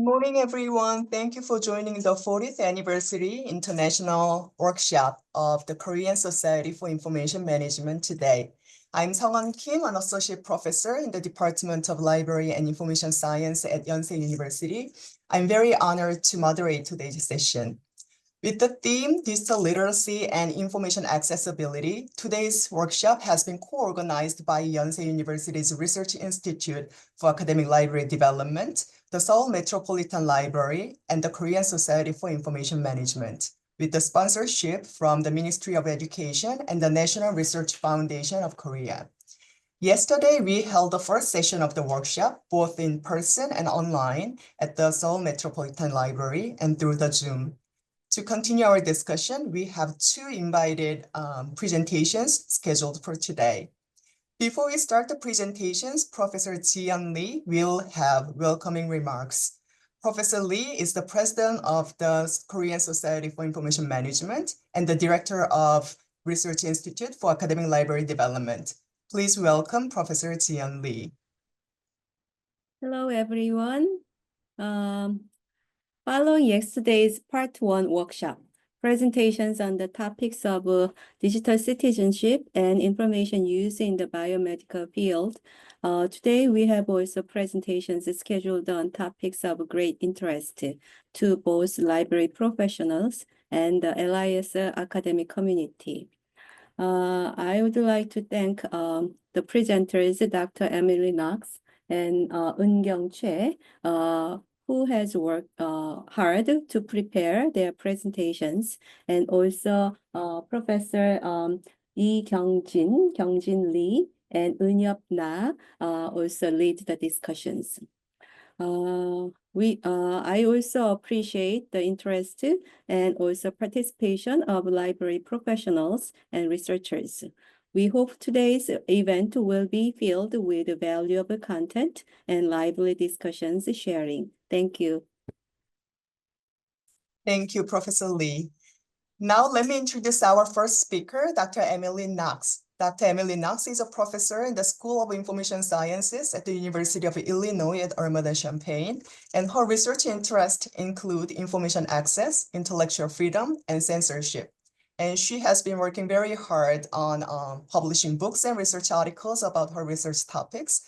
morning, everyone. Thank you for joining the 40th Anniversary International Workshop of the Korean Society for Information Management today. I'm Sung-won Kim, an associate professor in the Department of Library and Information Science at Yonsei University. I'm very honored to moderate today's session. With the theme Digital Literacy and Information Accessibility, today's workshop has been co-organized by Yonsei University's Research Institute for Academic Library Development, the Seoul Metropolitan Library, and the Korean Society for Information Management, with the sponsorship from the Ministry of Education and the National Research Foundation of Korea. Yesterday, we held the first session of the workshop, both in person and online, at the Seoul Metropolitan Library and through the Zoom. To continue our discussion, we have two invited presentations scheduled for today. Before we start the presentations, Professor Ji-yeon Lee will have welcoming remarks. Professor Lee is the president of the Korean Society for Information Management and the director of Research Institute for Academic Library Development. Please welcome Professor Ji-yeon Lee. Hello, everyone. Following yesterday's Part 1 workshop, presentations on the topics of digital citizenship and information use in the biomedical field, today we have also presentations scheduled on topics of great interest to both library professionals and the LIS academic community. I would like to thank the presenters, Dr. Emily Knox and Choe, who has worked hard to prepare their presentations, and also Professor Kyong Lee and Na also lead the discussions. I also appreciate the interest and also participation of library professionals and researchers. We hope today's event will be filled with valuable content and lively discussions sharing. Thank you. Thank you, Professor Lee. Now let me introduce our first speaker, Dr. Emily Knox. Dr. Emily Knox is a professor in the School of Information Sciences at the University of Illinois at Urbana-Champaign, and her research interests include information access, intellectual freedom, and censorship. And she has been working very hard on publishing books and research articles about her research topics.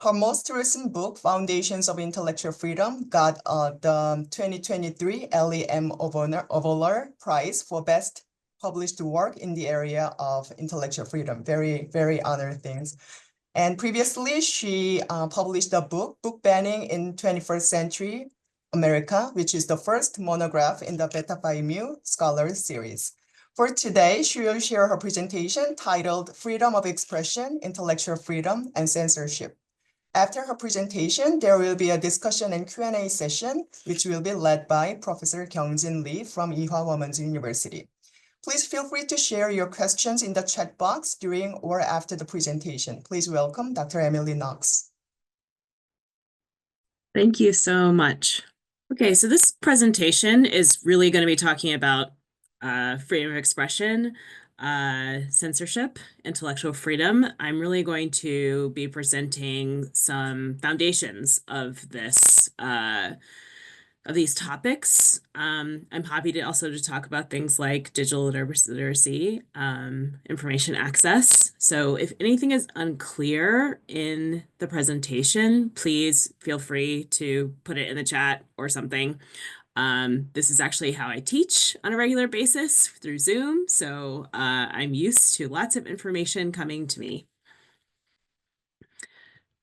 Her most recent book, Foundations of Intellectual Freedom, got the 2023 Ellie M. Ovoler Prize for Best Published Work in the area of intellectual freedom. Very, very honored things. And previously, she published a book, Book Banning in 21st Century America, which is the first monograph in the Beta Phi Mu Scholars series. For today, she will share her presentation titled Freedom of Expression, Intellectual Freedom, and Censorship. After her presentation, there will be a discussion and Q&A session, which will be led by Professor Kyung Lee from Ewha Women's University. Please feel free to share your questions in the chat box during or after the presentation. Please welcome Dr. Emily Knox. Thank you so much. Okay, so this presentation is really going to be talking about freedom of expression, censorship, intellectual freedom. I'm really going to be presenting some foundations of this, of these topics. I'm happy to also talk about things like digital literacy, information access. So if anything is unclear in the presentation, please feel free to put it in the chat or something. This is actually how I teach on a regular basis through Zoom, so I'm used to lots of information coming to me.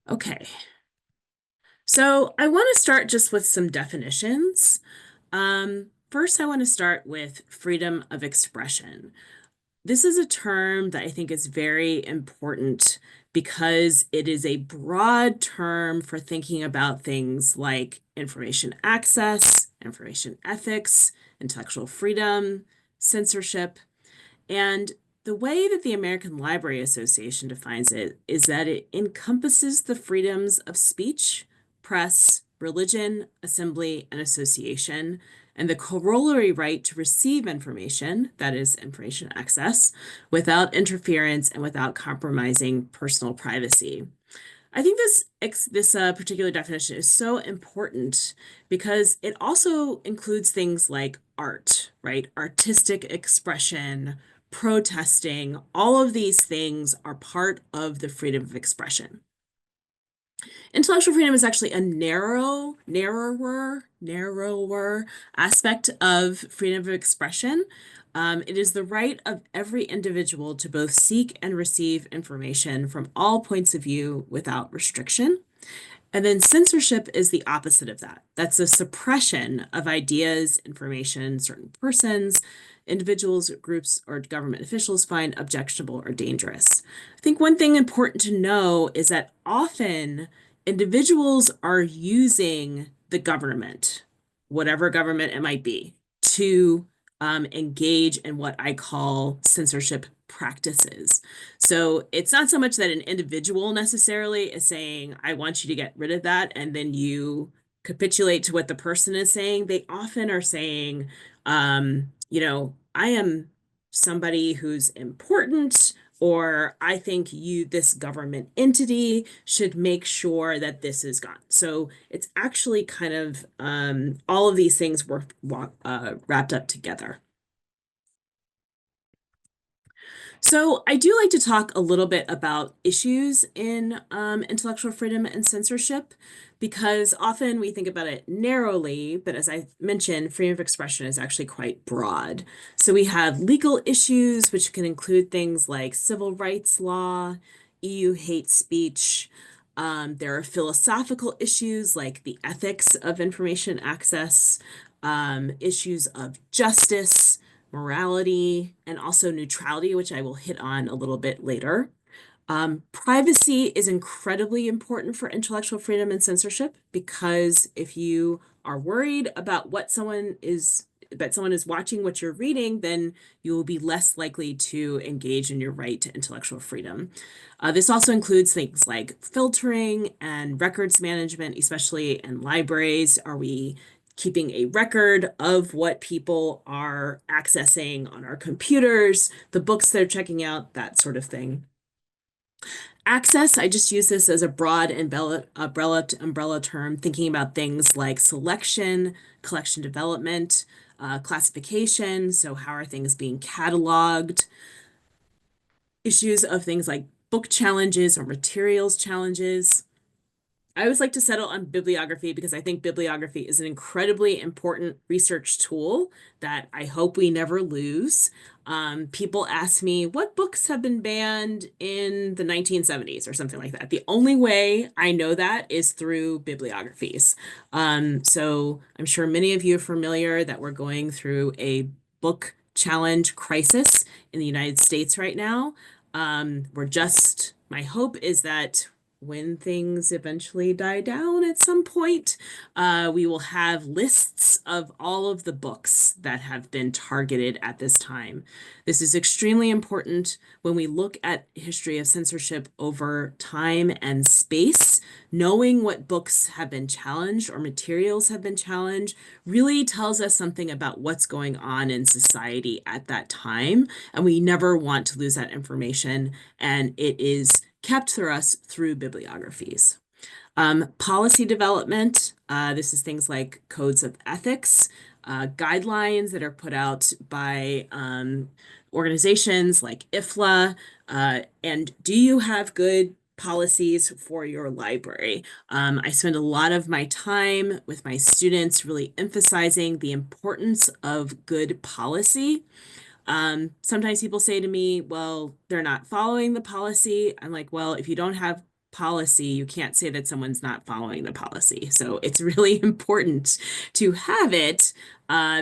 Okay, so I want to start just with some definitions. First, I want to start with freedom of expression. This is a term that I think is very important because it is a broad term for thinking about things like information access, information ethics, intellectual freedom, censorship. And the way that the American Library Association defines it is that it encompasses the freedoms of speech, press, religion, assembly, and association, and the corollary right to receive information, that is information access, without interference and without compromising personal privacy. I think this particular definition is so important because it also includes things like art, right? Artistic expression, protesting, all of these things are part of the freedom of expression. Intellectual freedom is actually a narrower aspect of freedom of expression. It is the right of every individual to both seek and receive information from all points of view without restriction. And then censorship is the opposite of that. That's a suppression of ideas, information, certain persons, individuals, groups, or government officials find objectionable or dangerous. I think one thing important to know is that often individuals are using the government, whatever government it might be, to engage in what I call censorship practices. So it's not so much that an individual necessarily is saying, I want you to get rid of that, and then you capitulate to what the person is saying. They often are saying, you know, I am somebody who's important, or I think this government entity should make sure that this is gone. So it's actually kind of all of these things were wrapped up together. So I do like to talk a little bit about issues in intellectual freedom and censorship, because often we think about it narrowly, but as I mentioned, freedom of expression is actually quite broad. So we have legal issues, which can include things like civil rights law, EU hate speech. There are philosophical issues like the ethics of information access, issues of justice, morality, and also neutrality, which I will hit on a little bit later. Privacy is incredibly important for intellectual freedom and censorship, because if you are worried about what someone is watching what you're reading, then you will be less likely to engage in your right to intellectual freedom. This also includes things like filtering and records management, especially in libraries. Are we keeping a record of what people are accessing on our computers, the books they're checking out, that sort of thing? Access, I just use this as a broad umbrella term, thinking about things like selection, collection development, classification, so how are things being cataloged, issues of things like book challenges or materials challenges. I always like to settle on bibliography because I think bibliography is an incredibly important research tool that I hope we never lose. People ask me, what books have been banned in the 1970s or something like that? The only way I know that is through bibliographies. So I'm sure many of you are familiar that we're going through a book challenge crisis in the United States right now. My hope is that when things eventually die down at some point, we will have lists of all of the books that have been targeted at this time. This is extremely important when we look at history of censorship over time and space. Knowing what books have been challenged or materials have been challenged really tells us something about what's going on in society at that time, and we never want to lose that information, and it is kept for us through bibliographies. Policy development, this is things like codes of ethics, guidelines that are put out by organizations like IFLA, and do you have good policies for your library? I spend a lot of my time with my students really emphasizing the importance of good policy. Sometimes people say to me, well, they're not following the policy. I'm like, well, if you don't have policy, you can't say that someone's not following the policy. So it's really important to have it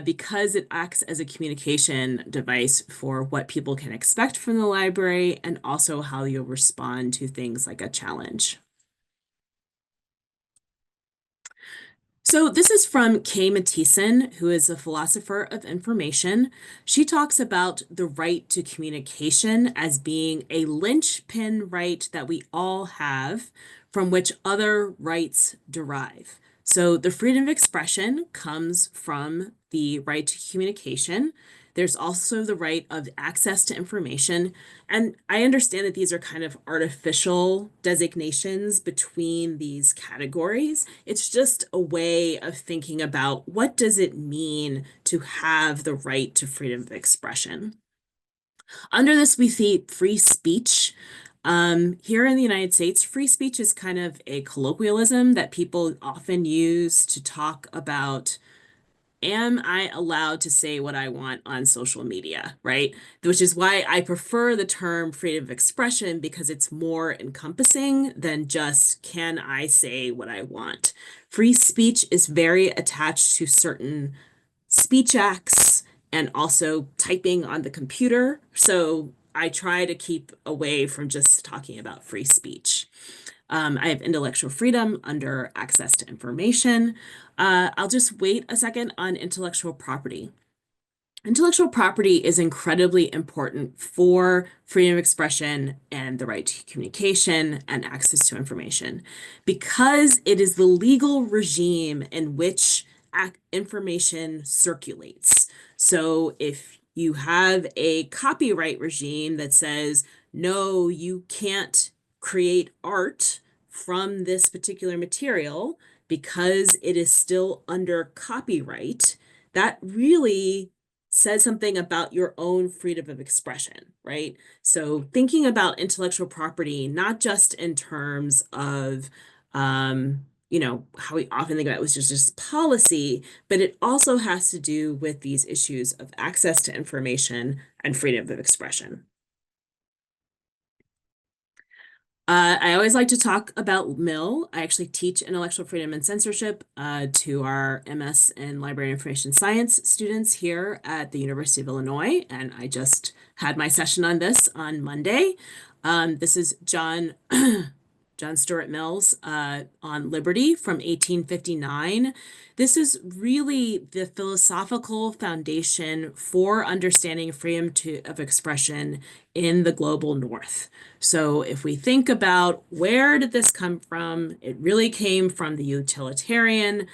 because it acts as a communication device for what people can expect from the library and also how you'll respond to things like a challenge. So this is from Kay Matthiessen, who is a philosopher of information. She talks about the right to communication as being a linchpin right that we all have, from which other rights derive. So the freedom of expression comes from the right to communication. There's also the right of access to information. And I understand that these are kind of artificial designations between these categories. It's just a way of thinking about what does it mean to have the right to freedom of expression. Under this, we see free speech. Here in the United States, free speech is kind of a colloquialism that people often use to talk about, am I allowed to say what I want on social media, right? Which is why I prefer the term freedom of expression, because it's more encompassing than just, can I say what I want? Free speech is very attached to certain speech acts and also typing on the computer. So I try to keep away from just talking about free speech. I have intellectual freedom under access to information. I'll just wait a second on intellectual property. Intellectual property is incredibly important for freedom of expression and the right to communication and access to information, because it is the legal regime in which information circulates. So if you have a copyright regime that says, no, you can't create art from this particular material because it is still under copyright, that really says something about your own freedom of expression, right? So thinking about intellectual property, not just in terms of, how we often think about it was just policy, but it also has to do with these issues of access to information and freedom of expression. I always like to talk about MIL. I actually teach intellectual freedom and censorship to our MS in Library and Information Science students here at the University of Illinois, and I just had my session on this on Monday. This is John Stuart Mill's on Liberty from 1859. This is really the philosophical foundation for understanding freedom of expression in the global North. So if we think about where did this come from, it really came from the utilitarian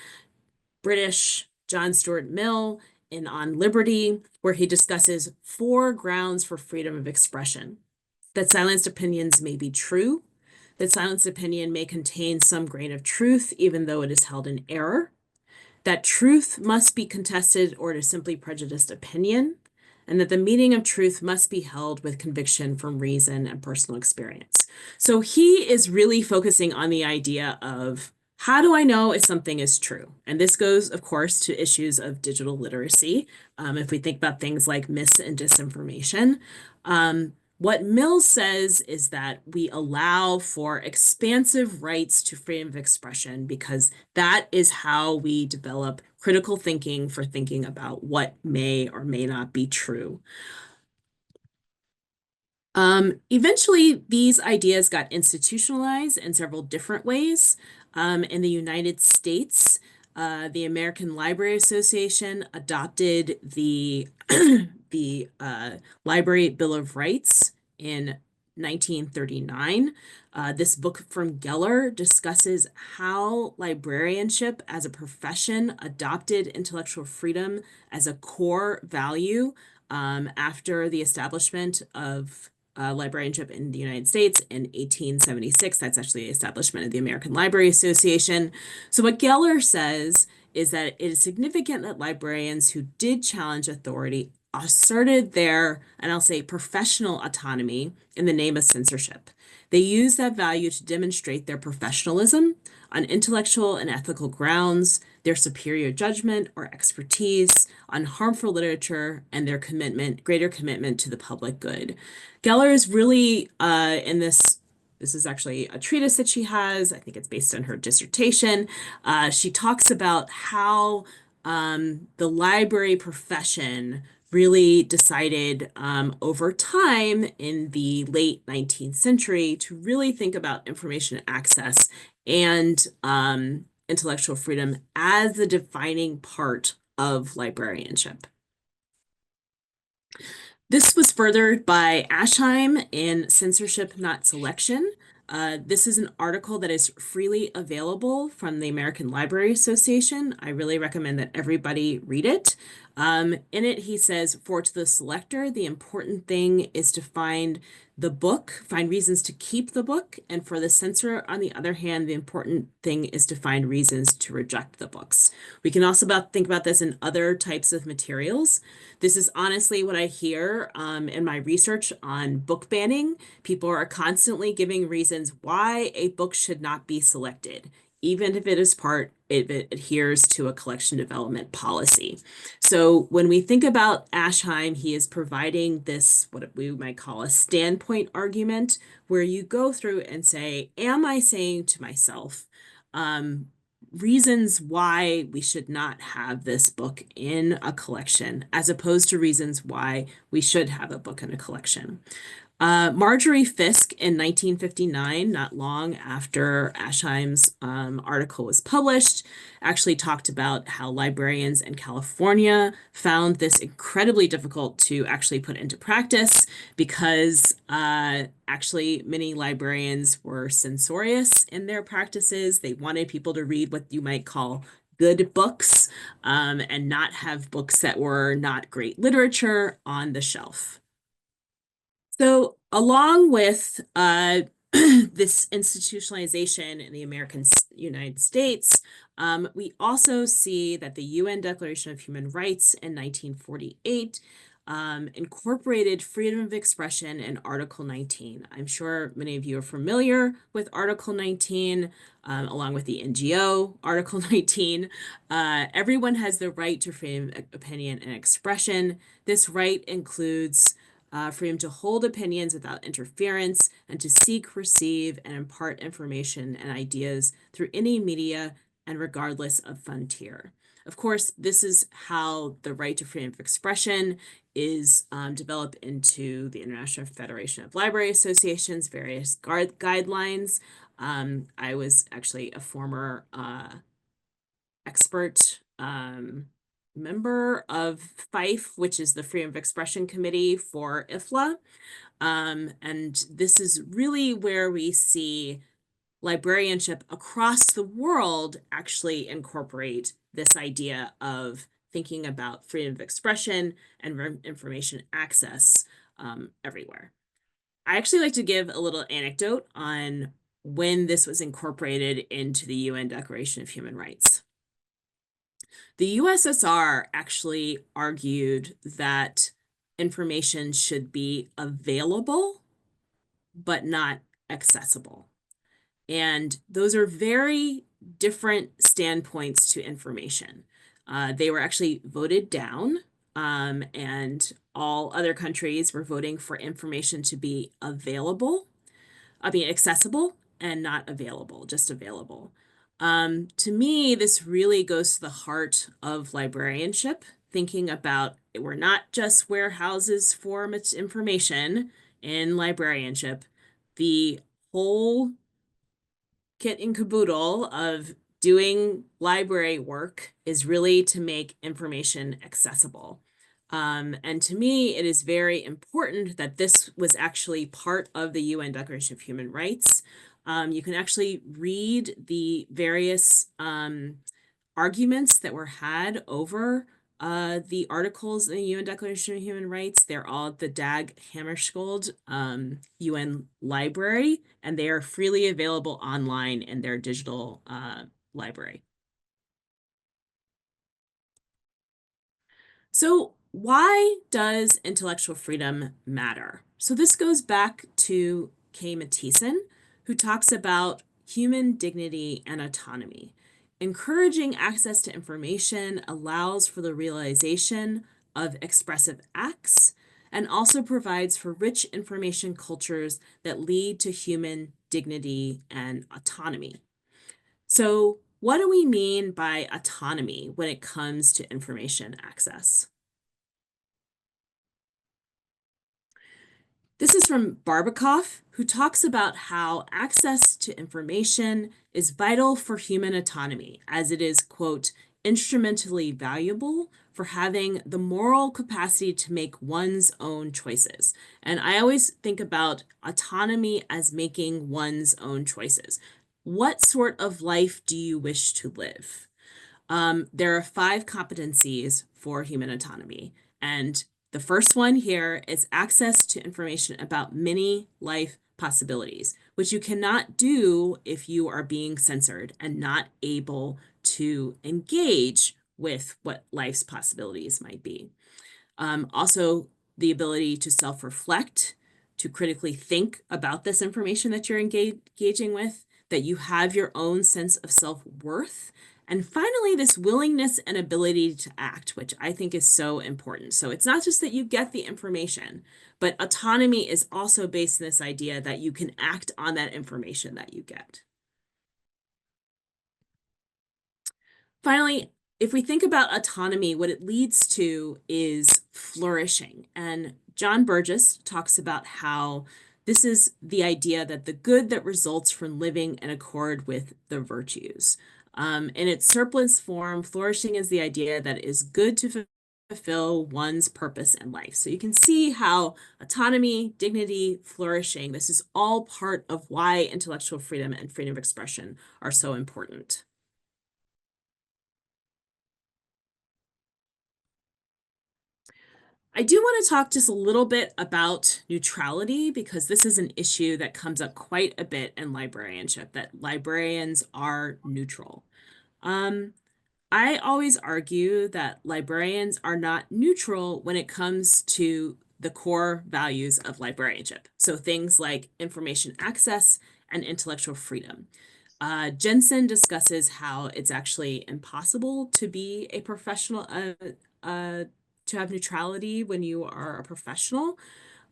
British John Stuart Mill in On Liberty, where he discusses 4 grounds for freedom of expression: that silenced opinions may be true, that silenced opinion may contain some grain of truth, even though it is held in error, that truth must be contested or it is simply prejudiced opinion, and that the meaning of truth must be held with conviction from reason and personal experience. So he is really focusing on the idea of, how do I know if something is true? And this goes, of course, to issues of digital literacy. If we think about things like mis and disinformation, what Mill says is that we allow for expansive rights to freedom of expression, because that is how we develop critical thinking for thinking about what may or may not be true. Eventually, these ideas got institutionalized in several different ways. In the United States, the American Library Association adopted the Library Bill of Rights in 1939. This book from Geller discusses how librarianship as a profession adopted intellectual freedom as a core value after the establishment of librarianship in the United States in 1876. That's actually the establishment of the American Library Association. So what Geller says is that it is significant that librarians who did challenge authority asserted their, and I'll say, professional autonomy in the name of censorship. They use that value to demonstrate their professionalism on intellectual and ethical grounds, their superior judgment or expertise on harmful literature, and their greater commitment to the public good. Geller is really in this is actually a treatise that she has. I think it's based on her dissertation. She talks about how the library profession really decided over time in the late 19th century to really think about information access and intellectual freedom as the defining part of librarianship. This was furthered by Ashheim in Censorship, Not Selection. This is an article that is freely available from the American Library Association. I really recommend that everybody read it. In it, he says, for to the selector, the important thing is to find the book, find reasons to keep the book. And for the censor, on the other hand, the important thing is to find reasons to reject the books. We can also think about this in other types of materials. This is honestly what I hear in my research on book banning. People are constantly giving reasons why a book should not be selected, even if it adheres to a collection development policy. So when we think about Aschheim, he is providing this, what we might call a standpoint argument, where you go through and say, am I saying to myself, reasons why we should not have this book in a collection, as opposed to reasons why we should have a book in a collection. Marjorie Fisk in 1959, not long after Aschheim's article was published, actually talked about how librarians in California found this incredibly difficult to actually put into practice because actually many librarians were censorious in their practices. They wanted people to read what you might call good books and not have books that were not great literature on the shelf. So along with this institutionalization in the United States, we also see that the UN Declaration of Human Rights in 1948 incorporated freedom of expression in Article 19. I'm sure many of you are familiar with Article 19, along with the NGO, Article 19. Everyone has the right to freedom of opinion and expression. This right includes freedom to hold opinions without interference and to seek, receive, and impart information and ideas through any media and regardless of frontier. Of course, this is how the right to freedom of expression is developed into the International Federation of Library Associations, various guidelines. I was actually a former expert member of FIFE, which is the Freedom of Expression Committee for IFLA. And this is really where we see librarianship across the world actually incorporate this idea of thinking about freedom of expression and information access everywhere. I actually like to give a little anecdote on when this was incorporated into the UN Declaration of Human Rights. The USSR actually argued that information should be available, but not accessible. And those are very different standpoints to information. They were actually voted down, and all other countries were voting for information to be accessible and not available, just available. To me, this really goes to the heart of librarianship, thinking about we're not just warehouses for information in librarianship. The whole kit and caboodle of doing library work is really to make information accessible. And to me, it is very important that this was actually part of the UN Declaration of Human Rights. You can actually read the various arguments that were had over the articles in the UN Declaration of Human Rights. They're all at the Dag Hammarskjöld UN Library, and they are freely available online in their digital library. So why does intellectual freedom matter? So this goes back to Kay Mathieson, who talks about human dignity and autonomy. Encouraging access to information allows for the realization of expressive acts and also provides for rich information cultures that lead to human dignity and autonomy. So what do we mean by autonomy when it comes to information access? This is from Barbakov, who talks about how access to information is vital for human autonomy, as it is, quote, instrumentally valuable for having the moral capacity to make one's own choices. And I always think about autonomy as making one's own choices. What sort of life do you wish to live? There are 5 competencies for human autonomy. And the first one here is access to information about many life possibilities, which you cannot do if you are being censored and not able to engage with what life's possibilities might be. Also, the ability to self-reflect, to critically think about this information that you're engaging with, that you have your own sense of self-worth. And finally, this willingness and ability to act, which I think is so important. So it's not just that you get the information, but autonomy is also based in this idea that you can act on that information that you get. Finally, if we think about autonomy, what it leads to is flourishing. And John Burgess talks about how this is the idea that the good that results from living in accord with the virtues. In its surplus form, flourishing is the idea that it is good to fulfill one's purpose in life. So you can see how autonomy, dignity, flourishing, this is all part of why intellectual freedom and freedom of expression are so important. I do want to talk just a little bit about neutrality, because this is an issue that comes up quite a bit in librarianship, that librarians are neutral. I always argue that librarians are not neutral when it comes to the core values of librarianship. So things like information access and intellectual freedom. Jensen discusses how it's actually impossible to be a professional, to have neutrality when you are a professional,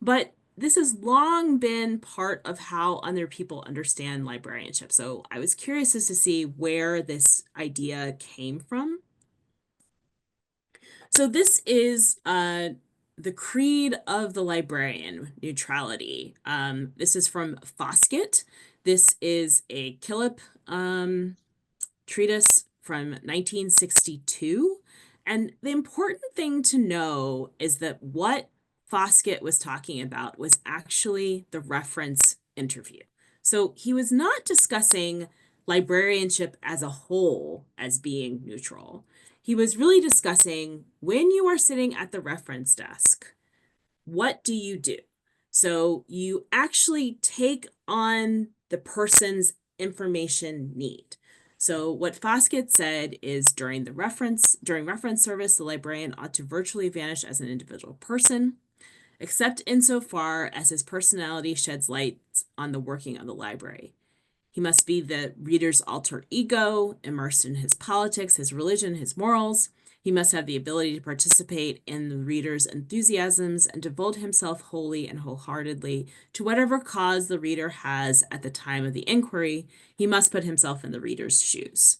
but this has long been part of how other people understand librarianship. So I was curious as to see where this idea came from. So this is the creed of the librarian, neutrality. This is from Foskett. This is a Killip treatise from 1962. And the important thing to know is that what Foskett was talking about was actually the reference interview. So he was not discussing librarianship as a whole as being neutral. He was really discussing when you are sitting at the reference desk, what do you do? So you actually take on the person's information need. So what Foskett said is during reference service, the librarian ought to virtually vanish as an individual person, except insofar as his personality sheds light on the working of the library. He must be the reader's alter ego, immersed in his politics, his religion, his morals. He must have the ability to participate in the reader's enthusiasms and devote himself wholly and wholeheartedly to whatever cause the reader has at the time of the inquiry. He must put himself in the reader's shoes.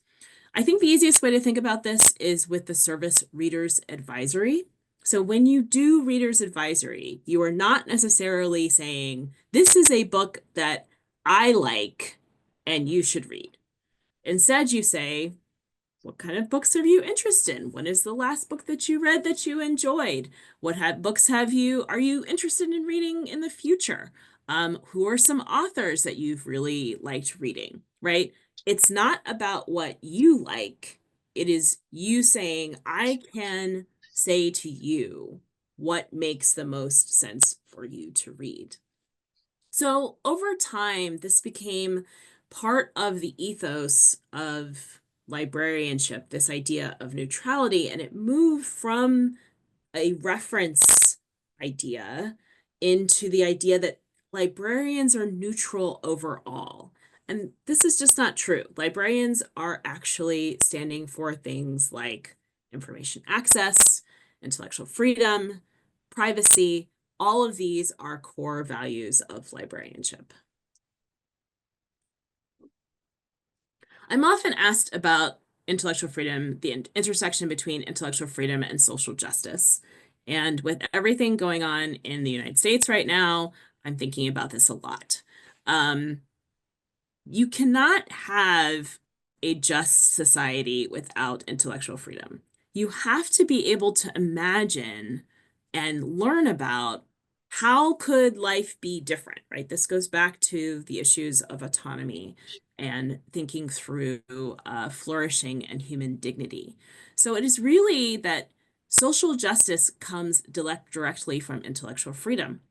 I think the easiest way to think about this is with the service reader's advisory. So when you do reader's advisory, you are not necessarily saying, this is a book that I like and you should read. Instead, you say, what kind of books are you interested in? When is the last book that you read that you enjoyed? What books are you interested in reading in the future? Who are some authors that you've really liked reading, right? It's not about what you like. It is you saying, I can say to you what makes the most sense for you to read. So over time, this became part of the ethos of librarianship, this idea of neutrality, and it moved from a reference idea into the idea that librarians are neutral overall. And this is just not true. Librarians are actually standing for things like information access, intellectual freedom, privacy. All of these are core values of librarianship. I'm often asked about intellectual freedom, the intersection between intellectual freedom and social justice. And with everything going on in the United States right now, I'm thinking about this a lot. You cannot have a just society without intellectual freedom. You have to be able to imagine and learn about how could life be different, right? This goes back to the issues of autonomy and thinking through flourishing and human dignity. So it is really that social justice comes directly from intellectual freedom.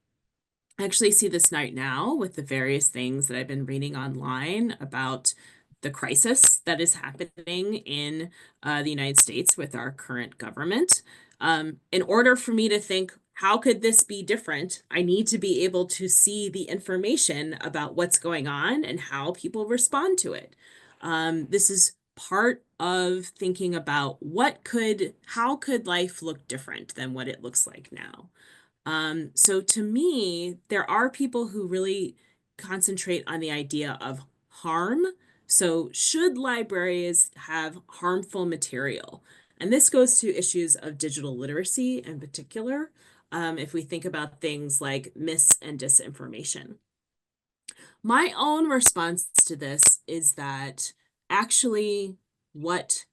I actually see this right now with the various things that I've been reading online about the crisis that is happening in the United States with our current government. In order for me to think, how could this be different? I need to be able to see the information about what's going on and how people respond to it. This is part of thinking about how could life look different than what it looks like now? So to me, there are people who really concentrate on the idea of harm. So should libraries have harmful material? And this goes to issues of digital literacy in particular, if we think about things like mis and disinformation. My own response to this is that actually what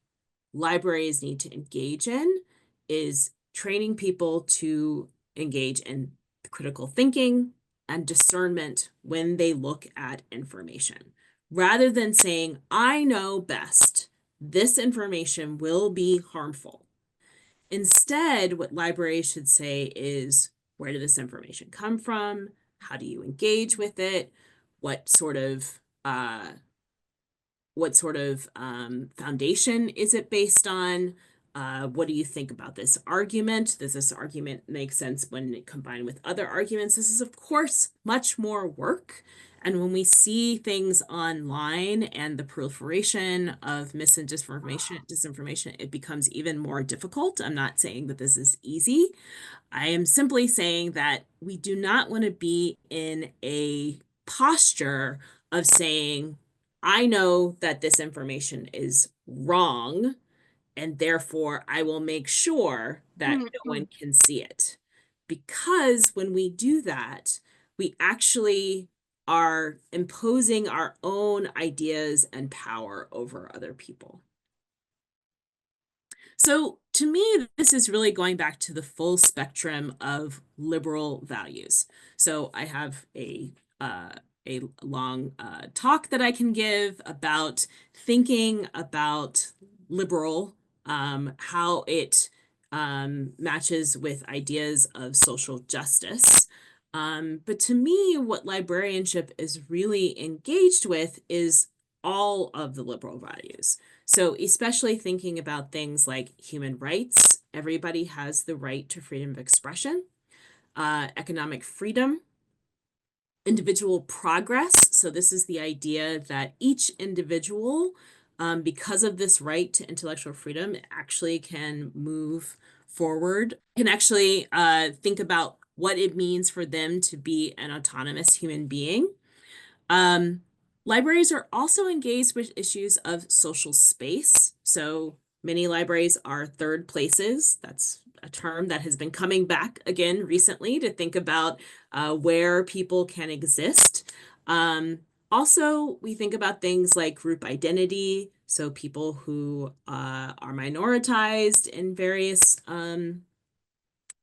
libraries need to engage in is training people to engage in critical thinking and discernment when they look at information. Rather than saying, I know best, this information will be harmful. Instead, what libraries should say is, where did this information come from? How do you engage with it? What sort of foundation is it based on? What do you think about this argument? Does this argument make sense when combined with other arguments? This is, of course, much more work. And when we see things online and the proliferation of mis and disinformation, it becomes even more difficult. I'm not saying that this is easy. I am simply saying that we do not want to be in a posture of saying, I know that this information is wrong, and therefore I will make sure that no one can see it. Because when we do that, we actually are imposing our own ideas and power over other people. So to me, this is really going back to the full spectrum of liberal values. So I have a long talk that I can give about thinking about liberal, how it matches with ideas of social justice. But to me, what librarianship is really engaged with is all of the liberal values. So especially thinking about things like human rights, everybody has the right to freedom of expression, economic freedom, individual progress. So this is the idea that each individual, because of this right to intellectual freedom, actually can move forward, can actually think about what it means for them to be an autonomous human being. Libraries are also engaged with issues of social space. So many libraries are third places. That's a term that has been coming back again recently to think about where people can exist. Also, we think about things like group identity. So people who are minoritized in various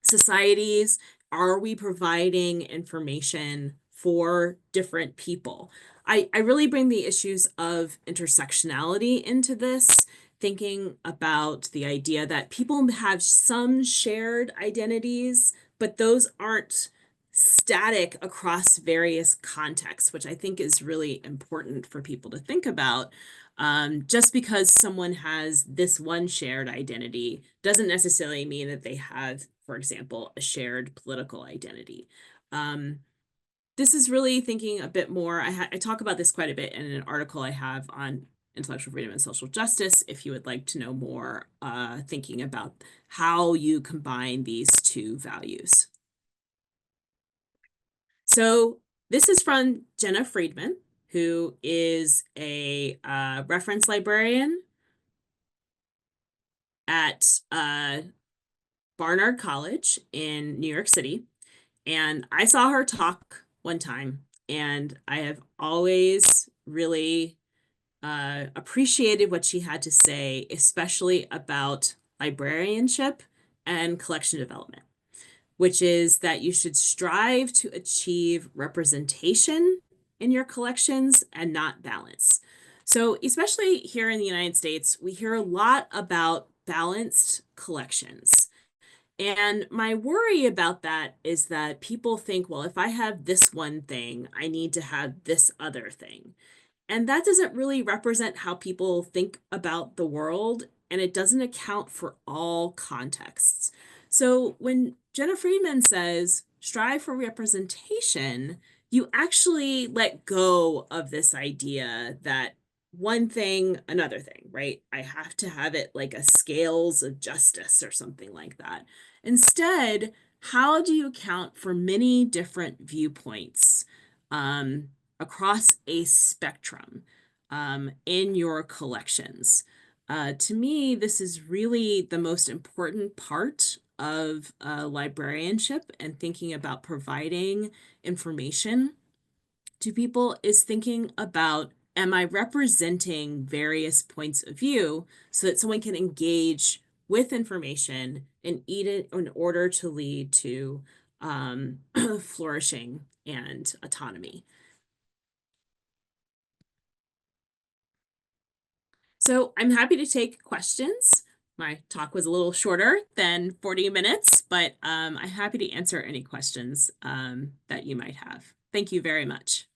societies. Are we providing information for different people? I really bring the issues of intersectionality into this, thinking about the idea that people have some shared identities, but those aren't static across various contexts, which I think is really important for people to think about. Just because someone has this one shared identity doesn't necessarily mean that they have, for example, a shared political identity. This is really thinking a bit more. I talk about this quite a bit in an article I have on intellectual freedom and social justice, if you would like to know more, thinking about how you combine these two values. So this is from Jenna Friedman, who is a reference librarian at Barnard College in New York City. And I saw her talk one time, and I have always really appreciated what she had to say, especially about librarianship and collection development, which is that you should strive to achieve representation in your collections and not balance. So especially here in the United States, we hear a lot about balanced collections. And my worry about that is that people think, well, if I have this one thing, I need to have this other thing. And that doesn't really represent how people think about the world, and it doesn't account for all contexts. So when Jenna Friedman says, strive for representation, you actually let go of this idea that one thing, another thing, right? I have to have it like a scales of justice or something like that. Instead, how do you account for many different viewpoints across a spectrum in your collections? To me, this is really the most important part of librarianship and thinking about providing information to people is thinking about, am I representing various points of view so that someone can engage with information and eat it in order to lead to flourishing and autonomy. So I'm happy to take questions. My talk was a little shorter than 40 minutes, but I'm happy to answer any questions that you might have. Thank you very much.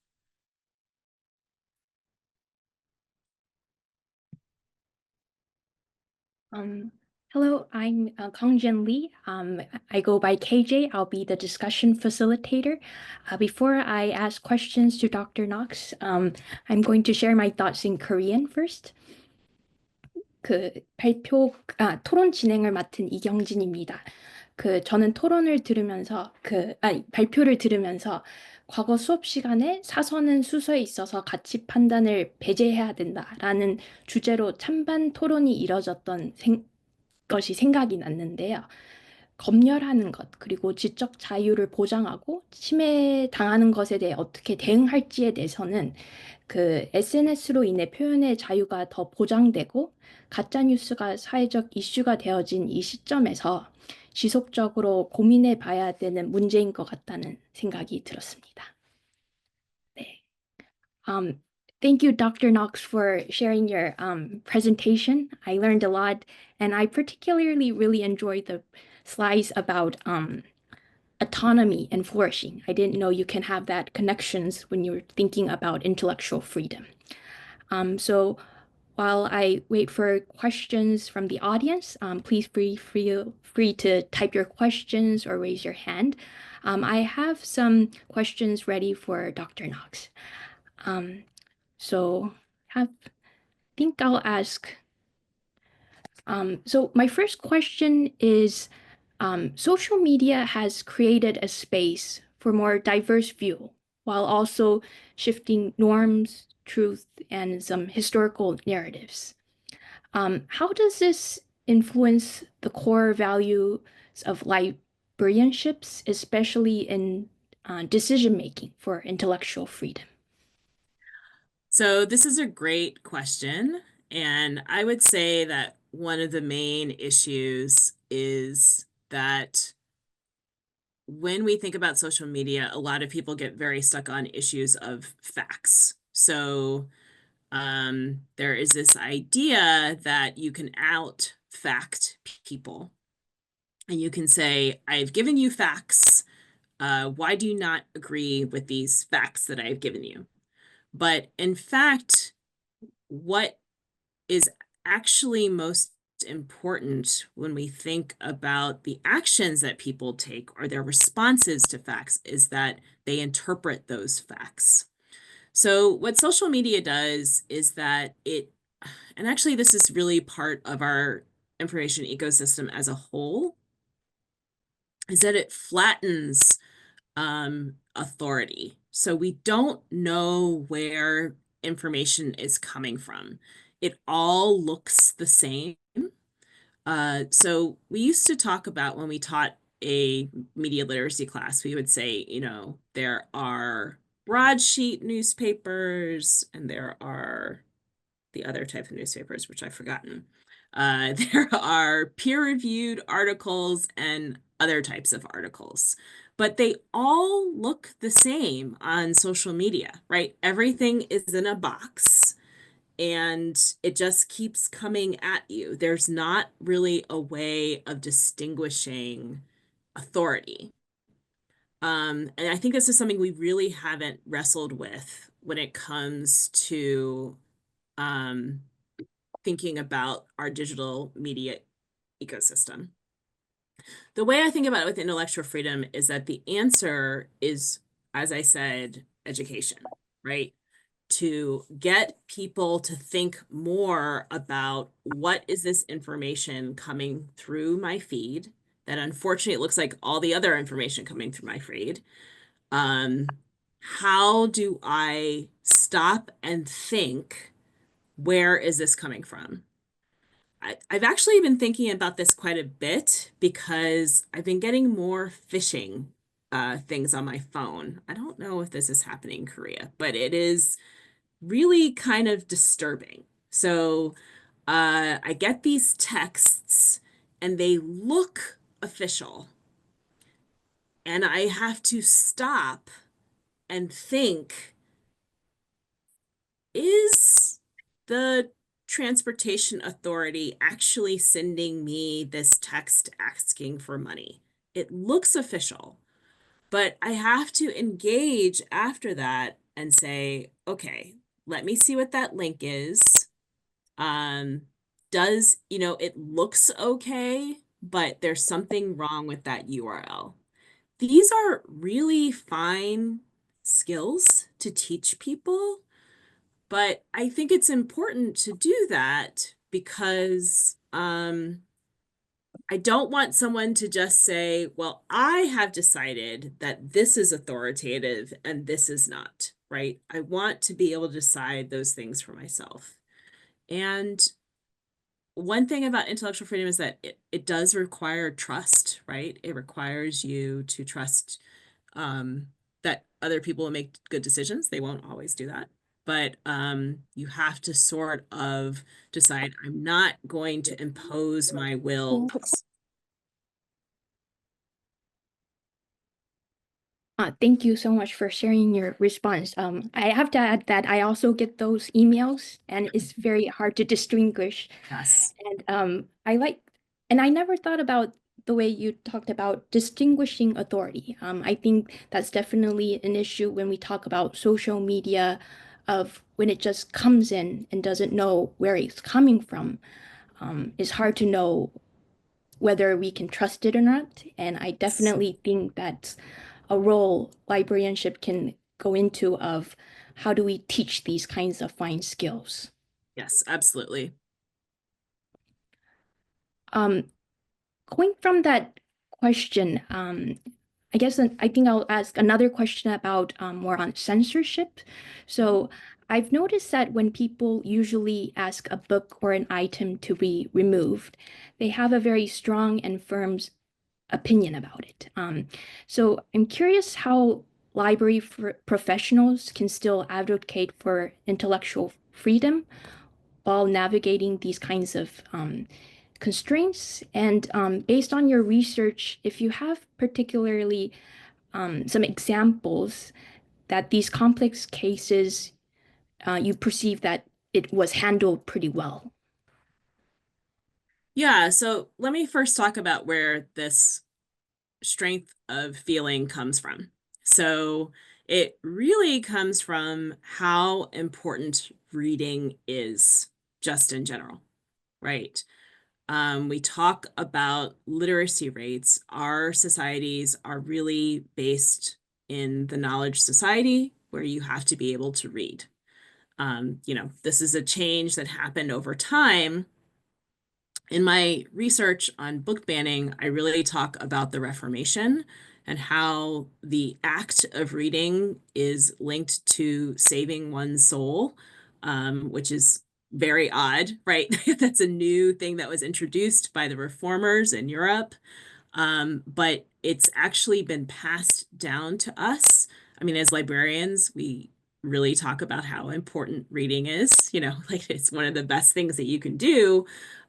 Hello, I'm Kyong Lee. I go by KJ. I'll be the discussion facilitator. Before I ask questions to Dr. Knox, I'm going to share my thoughts in Korean first. 토론 진행을 맡은 이경진입니다. 저는 토론을 들으면서, 발표를 들으면서 과거 수업 시간에 사선은 수서에 있어서 가치 판단을 배제해야 된다라는 주제로 찬반 토론이 이뤄졌던 것이 생각이 났는데요. 검열하는 것, 그리고 지적 자유를 보장하고 침해당하는 것에 대해 어떻게 대응할지에 대해서는 SNS로 인해 표현의 자유가 더 보장되고 가짜뉴스가 사회적 이슈가 되어진 이 시점에서 지속적으로 고민해 봐야 되는 문제인 것 같다는 생각이 들었습니다. 네. Thank you, Dr. Knox, for sharing your presentation. I learned a lot, and I particularly really enjoyed the slides about autonomy and flourishing. I didn't know you can have that connections when you're thinking about intellectual freedom. So while I wait for questions from the audience, please feel free to type your questions or raise your hand. I have some questions ready for Dr. Knox. So I think I'll ask. So my first question is, social media has created a space for more diverse view while also shifting norms, truth, and some historical narratives. How does this influence the core values of librarianships, especially in decision-making for intellectual freedom? So this is a great question. And I would say that one of the main issues is that when we think about social media, a lot of people get very stuck on issues of facts. So there is this idea that you can out-fact people. And you can say, I've given you facts. Why do you not agree with these facts that I've given you? But in fact, what is actually most important when we think about the actions that people take or their responses to facts is that they interpret those facts. So what social media does is that and actually this is really part of our information ecosystem as a whole, is that it flattens authority. So we don't know where information is coming from. It all looks the same. So we used to talk about, when we taught a media literacy class, we would say, there are broadsheet newspapers and there are the other type of newspapers, which I've forgotten. There are peer-reviewed articles and other types of articles, but they all look the same on social media, right? Everything is in a box and it just keeps coming at you. There's not really a way of distinguishing authority. And I think this is something we really haven't wrestled with when it comes to thinking about our digital media ecosystem. The way I think about it with intellectual freedom is that the answer is, as I said, education, right? To get people to think more about what is this information coming through my feed that unfortunately it looks like all the other information coming through my feed. How do I stop and think, where is this coming from? I've actually been thinking about this quite a bit because I've been getting more phishing things on my phone. I don't know if this is happening in Korea, but it is really kind of disturbing. So I get these texts and they look official. And I have to stop and think, is the transportation authority actually sending me this text asking for money? It looks official, but I have to engage after that and say, okay, let me see what that link is. Does, it looks okay, but there's something wrong with that URL. These are really fine skills to teach people, but I think it's important to do that because I don't want someone to just say, well, I have decided that this is authoritative and this is not, right? I want to be able to decide those things for myself. And one thing about intellectual freedom is that it does require trust, right? It requires you to trust that other people will make good decisions. They won't always do that. But you have to sort of decide, I'm not going to impose my will. Thank you so much for sharing your response. I have to add that I also get those emails, and it's very hard to distinguish. Yes. And I never thought about the way you talked about distinguishing authority. I think that's definitely an issue when we talk about social media, of when it just comes in and doesn't know where it's coming from. It's hard to know whether we can trust it or not. And I definitely think that's a role librarianship can go into, of how do we teach these kinds of fine skills. Yes, absolutely. Going from that question, I guess I think I'll ask another question about more on censorship. So I've noticed that when people usually ask a book or an item to be removed, they have a very strong and firm opinion about it. So I'm curious how library professionals can still advocate for intellectual freedom while navigating these kinds of constraints. And based on your research, if you have particularly some examples that these complex cases, you perceive that it was handled pretty well. Yeah, so let me first talk about where this strength of feeling comes from. So it really comes from how important reading is just in general, right? We talk about literacy rates. Our societies are really based in the knowledge society where you have to be able to read. This is a change that happened over time. In my research on book banning, I really talk about the Reformation and how the act of reading is linked to saving one's soul, which is very odd, right? That's a new thing that was introduced by the reformers in Europe. But it's actually been passed down to us. I mean, as librarians, we really talk about how important reading is, like it's one of the best things that you can do.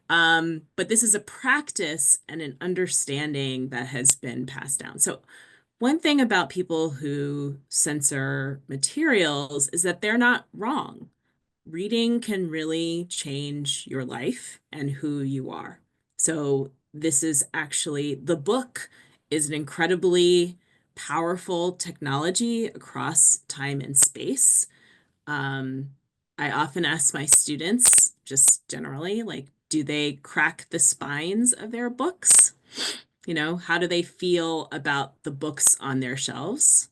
But this is a practice and an understanding that has been passed down. So one thing about people who censor materials is that they're not wrong. reading can really change your life and who you are. So this is actually, the book is an incredibly powerful technology across time and space. I often ask my students, just generally, like, do they crack the spines of their books? You know, how do they feel about the books on their shelves?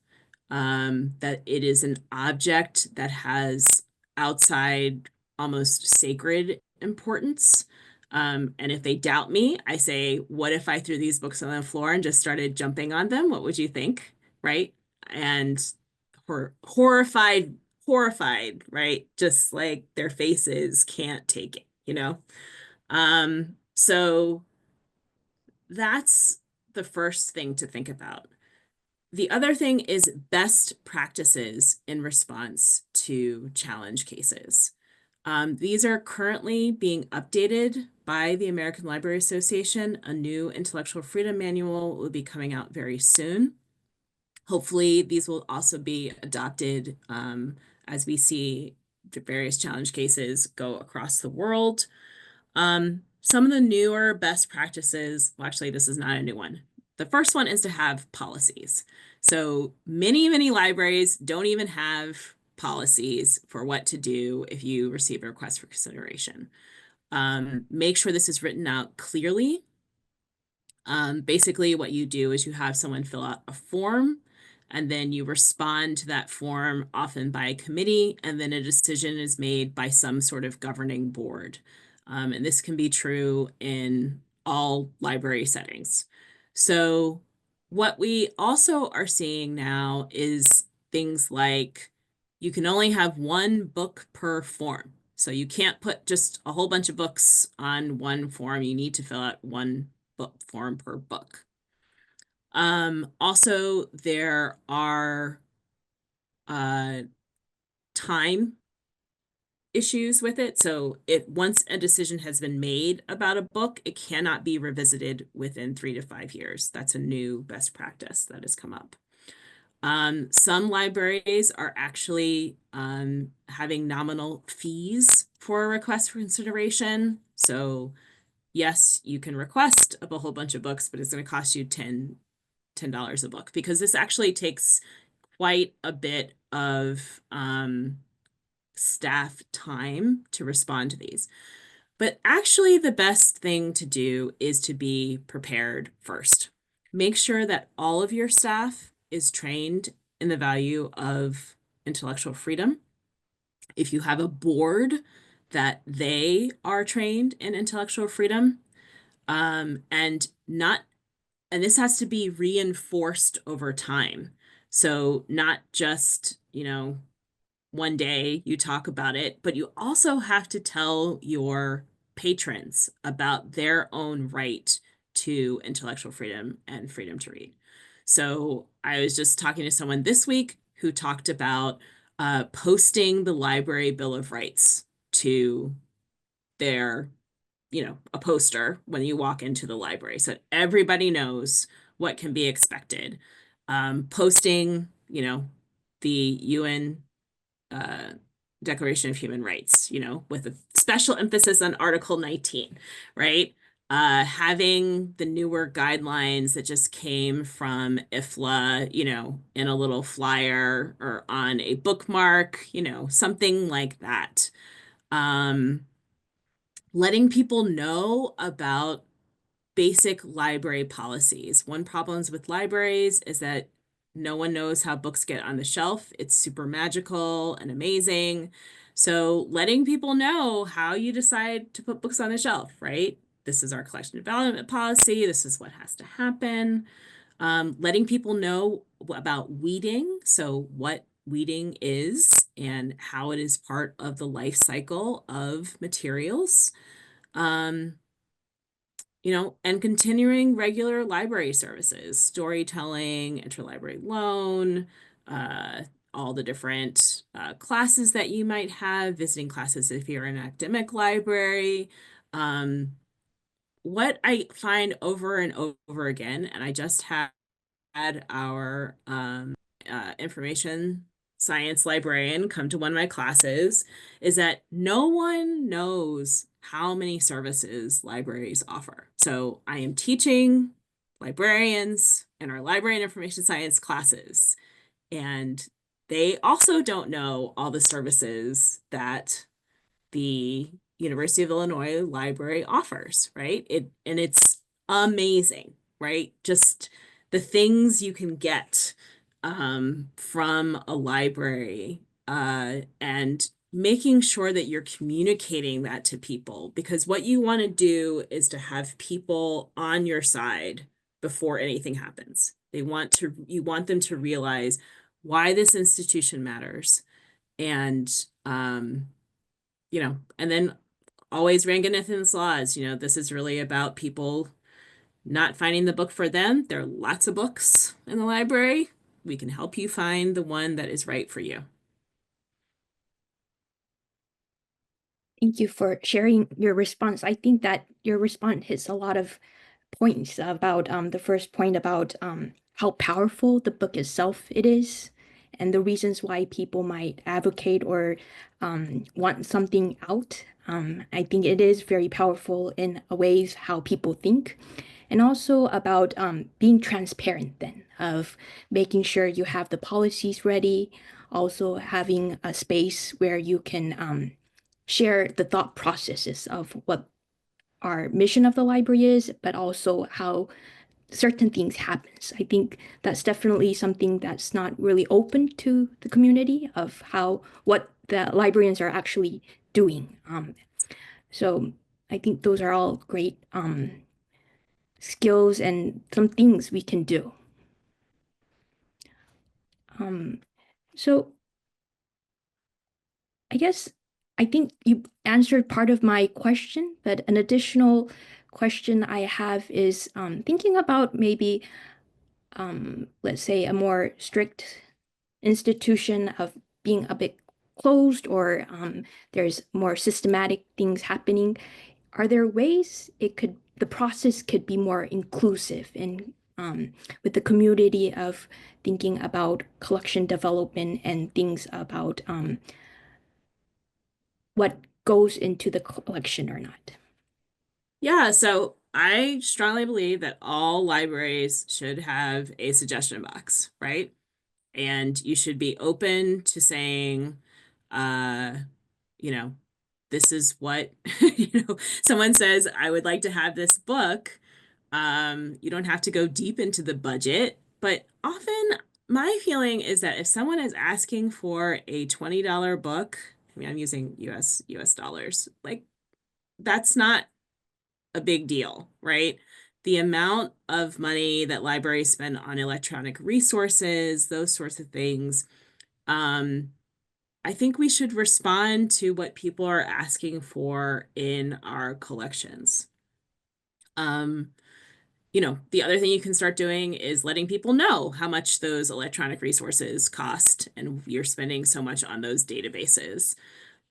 That it is an object that has outside, almost sacred importance. And if they doubt me, I say, what if I threw these books on the floor and just started jumping on them? What would you think? Right? And horrified, right? Just like their faces can't take it, you know? So that's the first thing to think about. The other thing is best practices in response to challenge cases. These are currently being updated by the American Library Association. A new intellectual freedom manual will be coming out very soon. Hopefully, these will also be adopted as we see the various challenge cases go across the world. Some of the newer best practices, well, actually, this is not a new one. The first one is to have policies. So many libraries don't even have policies for what to do if you receive a request for consideration. Make sure this is written out clearly. Basically, what you do is you have someone fill out a form, and then you respond to that form, often by a committee, and then a decision is made by some sort of governing board. And this can be true in all library settings. So what we also are seeing now is things like you can only have one book per form. So you can't put just a whole bunch of books on one form. You need to fill out one book form per book. Also, there are time issues with it. So once a decision has been made about a book, it cannot be revisited within 3 to 5 years. That's a new best practice that has come up. Some libraries are actually having nominal fees for a request for consideration. So yes, you can request a whole bunch of books, but it's going to cost you $10 a book, because this actually takes quite a bit of staff time to respond to these. But actually, the best thing to do is to be prepared first. Make sure that all of your staff is trained in the value of intellectual freedom. If you have a board, that they are trained in intellectual freedom, and this has to be reinforced over time. So not just, one day you talk about it, but you also have to tell your patrons about their own right to intellectual freedom and freedom to read. So I was just talking to someone this week who talked about posting the Library Bill of Rights to their, a poster when you walk into the library, so that everybody knows what can be expected. Posting, the UN Declaration of Human Rights, with a special emphasis on Article 19, right? Having the newer guidelines that just came from IFLA, in a little flyer or on a bookmark, something like that. Letting people know about basic library policies. One problem with libraries is that no one knows how books get on the shelf. It's super magical and amazing. So letting people know how you decide to put books on the shelf, right? This is our collection development policy. This is what has to happen. Letting people know about weeding. So what weeding is and how it is part of the life cycle of materials. And continuing regular library services, storytelling, interlibrary loan, all the different classes that you might have, visiting classes if you're in an academic library. What I find over and over again, and I just had our information science librarian come to one of my classes is that no one knows how many services libraries offer. So I am teaching librarians in our library and information science classes, and they also don't know all the services that the University of Illinois Library offers, right? And it's amazing, right? Just the things you can get from a library, and making sure that you're communicating that to people, because what you want to do is to have people on your side before anything happens. You want them to realize why this institution matters, and and then always Ranganathan's laws, this is really about people not finding the book for them. There are lots of books in the library. We can help you find the one that is right for you. Thank you for sharing your response. I think that your response hits a lot of points about the first point about how powerful the book itself it is, and the reasons why people might advocate or want something out. I think it is very powerful in ways how people think, and also about being transparent then, of making sure you have the policies ready, also having a space where you can share the thought processes of what our mission of the library is, but also how certain things happens. I think that's definitely something that's not really open to the community of what the librarians are actually doing. So I think those are all great skills and some things we can do. So I think you answered part of my question, but an additional question I have is thinking about maybe, let's say, a more strict institution of being a bit closed, or there's more systematic things happening. Are there ways the process could be more inclusive and with the community of thinking about collection development and things about what goes into the collection or not? Yeah, so I strongly believe that all libraries should have a suggestion box, right? And you should be open to saying, this is what, someone says, I would like to have this book. You don't have to go deep into the budget, but often my feeling is that if someone is asking for a $20 book, I mean, I'm using US dollars, like that's not a big deal, right? The amount of money that libraries spend on electronic resources, those sorts of things, I think we should respond to what people are asking for in our collections. The other thing you can start doing is letting people know how much those electronic resources cost, and you're spending so much on those databases.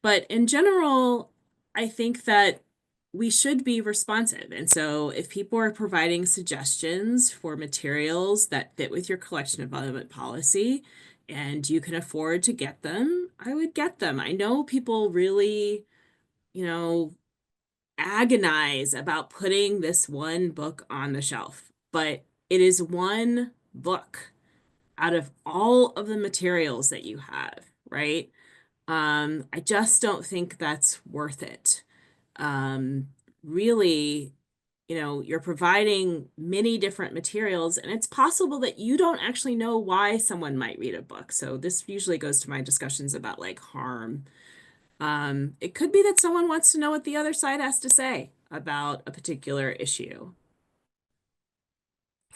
But in general, I think that we should be responsive. And so if people are providing suggestions for materials that fit with your collection development policy and you can afford to get them, I would get them. I know people really, agonize about putting this one book on the shelf, but it is one book out of all of the materials that you have, right? I just don't think that's worth it. Really, you're providing many different materials, and it's possible that you don't actually know why someone might read a book. So this usually goes to my discussions about like harm. It could be that someone wants to know what the other side has to say about a particular issue.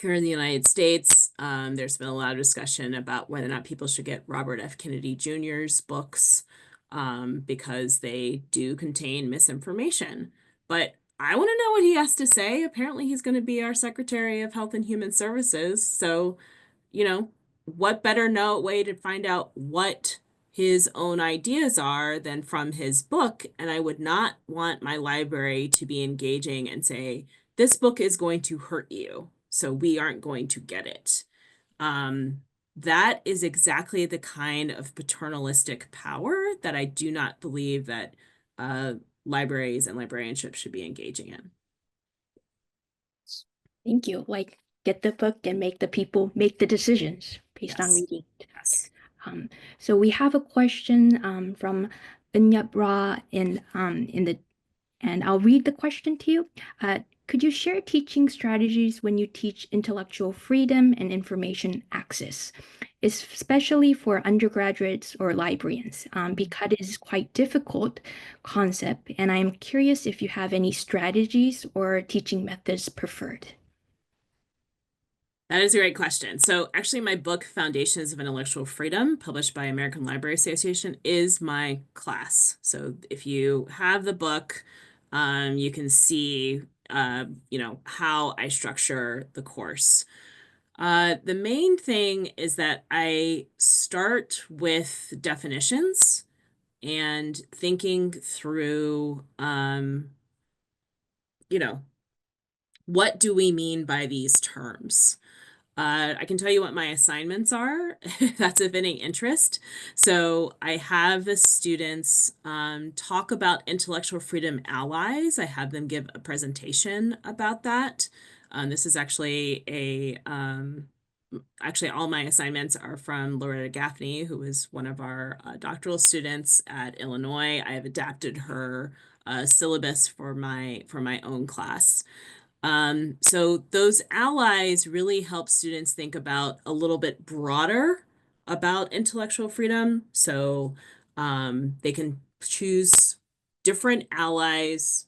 Here in the United States, there's been a lot of discussion about whether or not people should get Robert F. Kennedy Jr.'s books because they do contain misinformation. But I want to know what he has to say. Apparently, he's going to be our Secretary of Health and Human Services. So, what better way to find out what his own ideas are than from his book? And I would not want my library to be engaging and say, this book is going to hurt you, so we aren't going to get it. that is exactly the kind of paternalistic power that I do not believe that libraries and librarianship should be engaging in. Thank you. Like, get the book and make the people make the decisions based on Yes. reading. Yes. So we have a question from Unyabra and I'll read the question to you. Could you share teaching strategies when you teach intellectual freedom and information access, especially for undergraduates or librarians, because it is quite difficult concept, and I'm curious if you have any strategies or teaching methods preferred. That is a great question. So actually my book, Foundations of Intellectual Freedom, published by American Library Association, is my class. So if you have the book, you can see, how I structure the course. The main thing is that I start with definitions and thinking through, what do we mean by these terms? I can tell you what my assignments are, if that's of any interest. So I have the students talk about intellectual freedom allies. I have them give a presentation about that. This is actually actually all my assignments are from Loretta Gaffney, who is one of our doctoral students at Illinois. I have adapted her syllabus for my own class. So those allies really help students think about a little bit broader about intellectual freedom. So they can choose different allies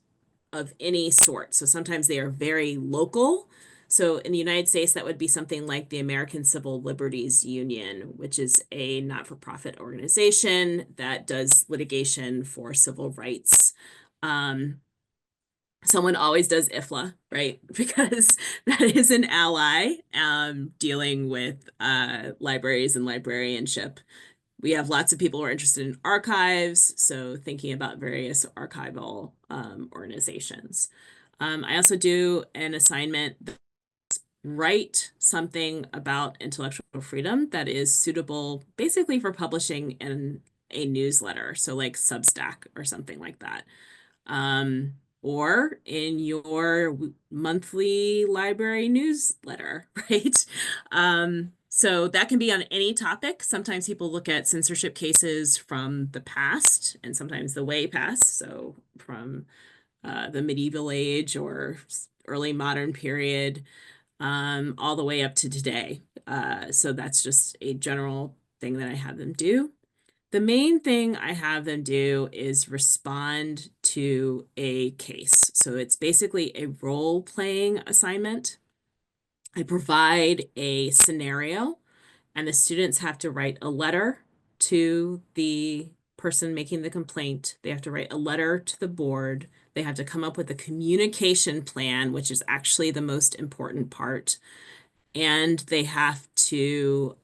of any sort. So sometimes they are very local. So in the United States, that would be something like the American Civil Liberties Union, which is a not-for-profit organization that does litigation for civil rights. Someone always does IFLA, right? Because that is an ally dealing with libraries and librarianship. We have lots of people who are interested in archives, so thinking about various archival organizations. I also do an assignment, write something about intellectual freedom that is suitable basically for publishing in a newsletter, so like Substack or something like that. Or in your monthly library newsletter, right? So that can be on any topic. Sometimes people look at censorship cases from the past and sometimes the way past. So from the medieval age or early modern period, all the way up to today. So that's just a general thing that I have them do. The main thing I have them do is respond to a case. So it's basically a role-playing assignment. I provide a scenario, and the students have to write a letter to the person making the complaint. They have to write a letter to the board. They have to come up with a communication plan, which is actually the most important part. And they have to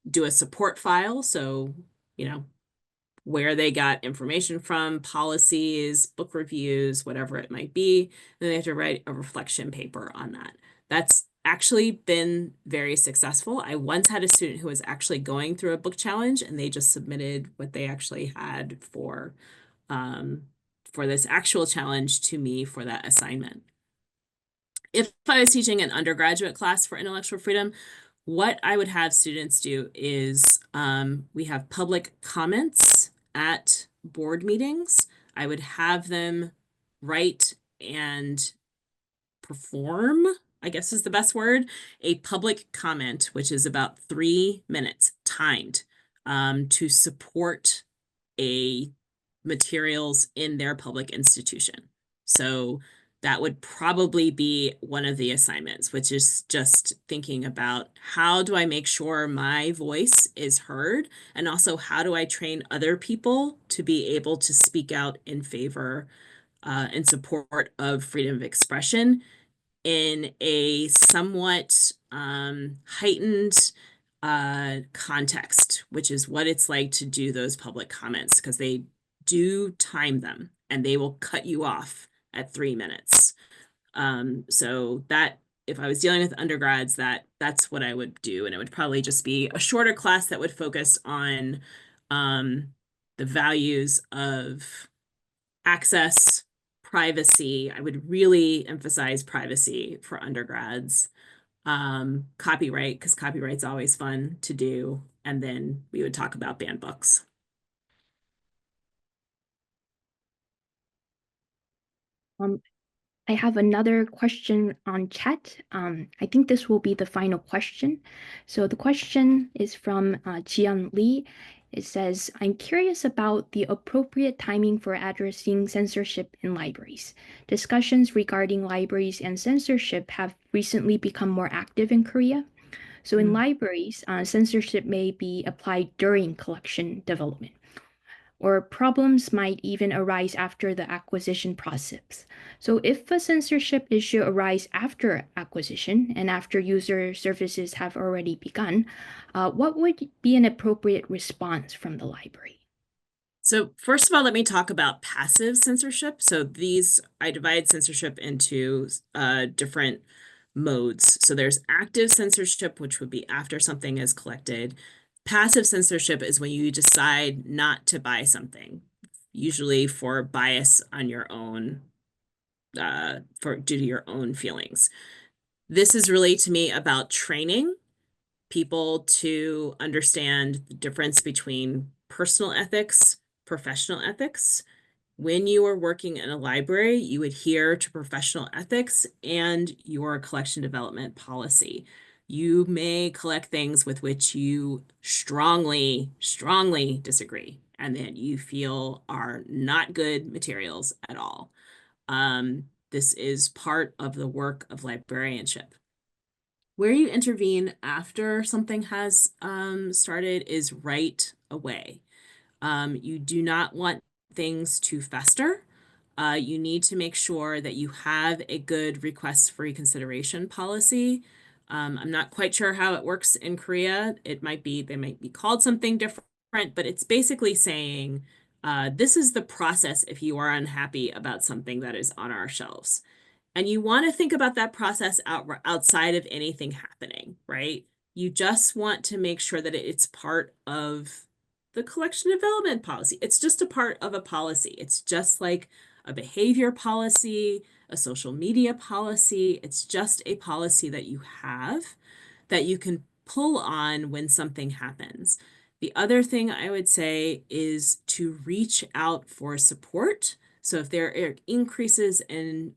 do a support file. So, where they got information from, policies, book reviews, whatever it might be. Then they have to write a reflection paper on that. That's actually been very successful. I once had a student who was actually going through a book challenge and they just submitted what they actually had for this actual challenge to me for that assignment. If I was teaching an undergraduate class for intellectual freedom, what I would have students do is we have public comments at board meetings. I would have them write and perform, I guess is the best word, a public comment, which is about 3 minutes timed to support a materials in their public institution. So that would probably be one of the assignments, which is just thinking about how do I make sure my voice is heard, and also how do I train other people to be able to speak out in favor and support of freedom of expression in a somewhat heightened context, which is what it's like to do those public comments, because they do time them and they will cut you off at 3 minutes. So that if I was dealing with undergrads, that's what I would do. And it would probably just be a shorter class that would focus on the values of access, privacy. I would really emphasize privacy for undergrads. Copyright, because copyright's always fun to do. And then we would talk about banned books. I have another question on chat. I think this will be the final question. So the question is from Jian Lee. It says, I'm curious about the appropriate timing for addressing censorship in libraries. Discussions regarding libraries and censorship have recently become more active in Korea. So in libraries, censorship may be applied during collection development, or problems might even arise after the acquisition process. So if a censorship issue arises after acquisition and after user services have already begun, what would be an appropriate response from the library? So first of all, let me talk about passive censorship. So I divide censorship into different modes. So there's active censorship, which would be after something is collected. Passive censorship is when you decide not to buy something, usually for bias on your own, due to your own feelings. This is really, to me, about training people to understand the difference between personal ethics, professional ethics. When you are working in a library, you adhere to professional ethics and your collection development policy. You may collect things with which you strongly disagree and that you feel are not good materials at all. This is part of the work of librarianship. Where you intervene after something has started is right away. You do not want things to fester. You need to make sure that you have a good request for reconsideration policy. I'm not quite sure how it works in Korea. They might be called something different, but it's basically saying, this is the process if you are unhappy about something that is on our shelves. And you want to think about that process outside of anything happening, right? You just want to make sure that it's part of the collection development policy. It's just a part of a policy. It's just like a behavior policy, a social media policy. It's just a policy that you have that you can pull on when something happens. The other thing I would say is to reach out for support. So if there are increases in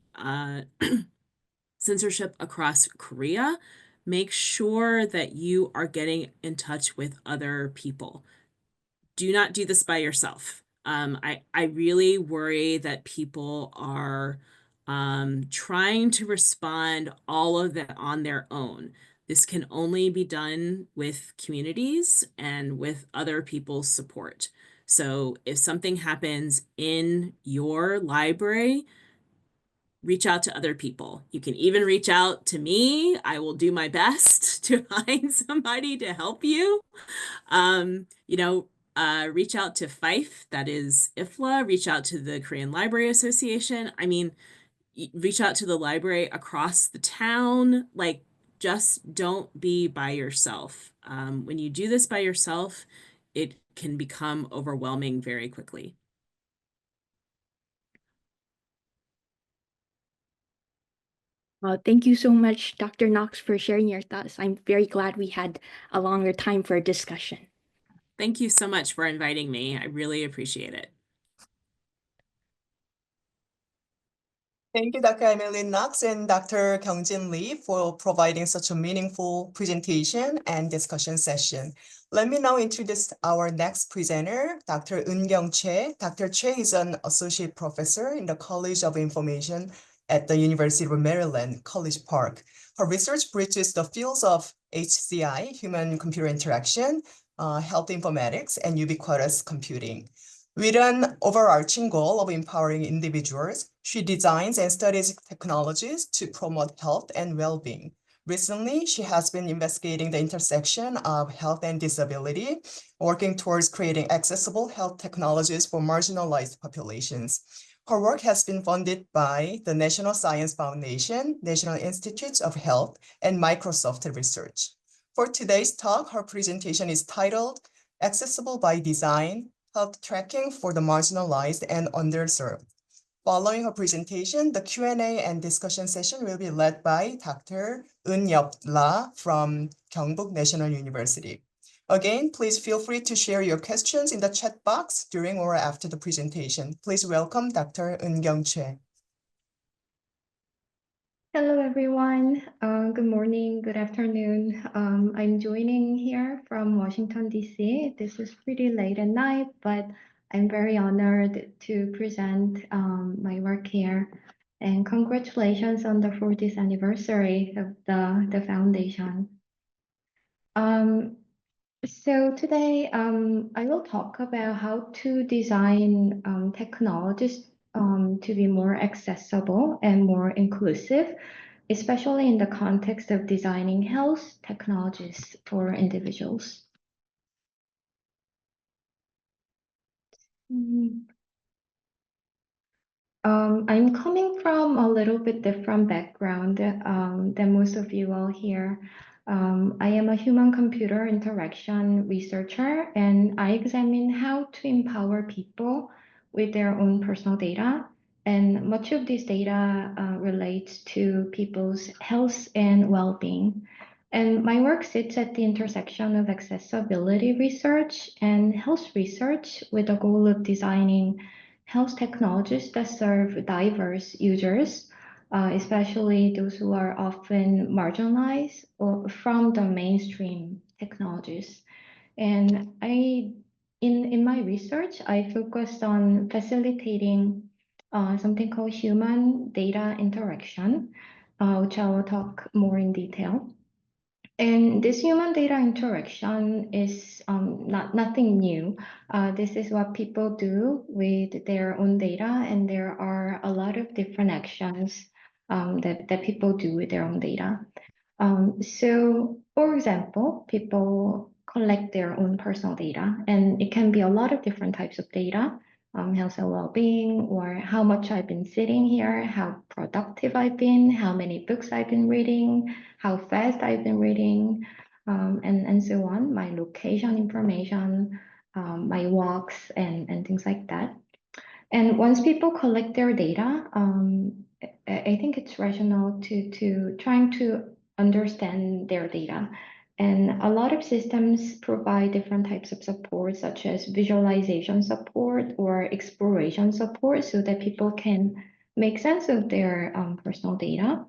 censorship across Korea, make sure that you are getting in touch with other people. Do not do this by yourself. I really worry that people are trying to respond all of that on their own. This can only be done with communities and with other people's support. So if something happens in your library, reach out to other people. You can even reach out to me. I will do my best to find somebody to help you. Reach out to FIFE, that is IFLA, reach out to the Korean Library Association. I mean, reach out to the library across the town. Like, just don't be by yourself. When you do this by yourself, it can become overwhelming very quickly. Thank you so much, Dr. Knox, for sharing your thoughts. I'm very glad we had a longer time for a discussion. Thank you so much for inviting me. I really appreciate it. Thank you, Dr. Emily Knox and Dr. Kyong Lee for providing such a meaningful presentation and discussion session. Let me now introduce our next presenter, Dr. Choe. Dr. Choe is an associate professor in the College of Information at the University of Maryland, College Park. Her research bridges the fields of HCI, human-computer interaction, health informatics, and ubiquitous computing. With an overarching goal of empowering individuals, she designs and studies technologies to promote health and well-being. Recently, she has been investigating the intersection of health and disability, working towards creating accessible health technologies for marginalized populations. Her work has been funded by the National Science Foundation, National Institutes of Health, and Microsoft Research. For today's talk, her presentation is titled Accessible by Design, Health Tracking for the Marginalized and Underserved. Following her presentation, the Q&A and discussion session will be led by Dr. Eun-Yup La from Gyeongbuk National University. Again, please feel free to share your questions in the chat box during or after the presentation. Please welcome Dr. Eun-Kyung Choe. Hello, everyone. Good morning, good afternoon. I'm joining here from Washington, D.C. This is pretty late at night, but I'm very honored to present my work here. And congratulations on the 40th anniversary of the foundation. So today, I will talk about how to design technologies to be more accessible and more inclusive, especially in the context of designing health technologies for individuals. I'm coming from a little bit different background than most of you all here. I am a human-computer interaction researcher, and I examine how to empower people with their own personal data. And much of this data relates to people's health and well-being. And my work sits at the intersection of accessibility research and health research with the goal of designing health technologies that serve diverse users, especially those who are often marginalized from the mainstream technologies. And in my research, I focused on facilitating something called human data interaction, which I will talk more in detail. And this human data interaction is nothing new. This is what people do with their own data, and there are a lot of different actions that people do with their own data. So, for example, people collect their own personal data, and it can be a lot of different types of data, health and well-being, or how much I've been sitting here, how productive I've been, how many books I've been reading, how fast I've been reading, and so on, my location information, my walks, and things like that. And once people collect their data, I think it's rational to trying to understand their data. And a lot of systems provide different types of support, such as visualization support or exploration support, so that people can make sense of their personal data.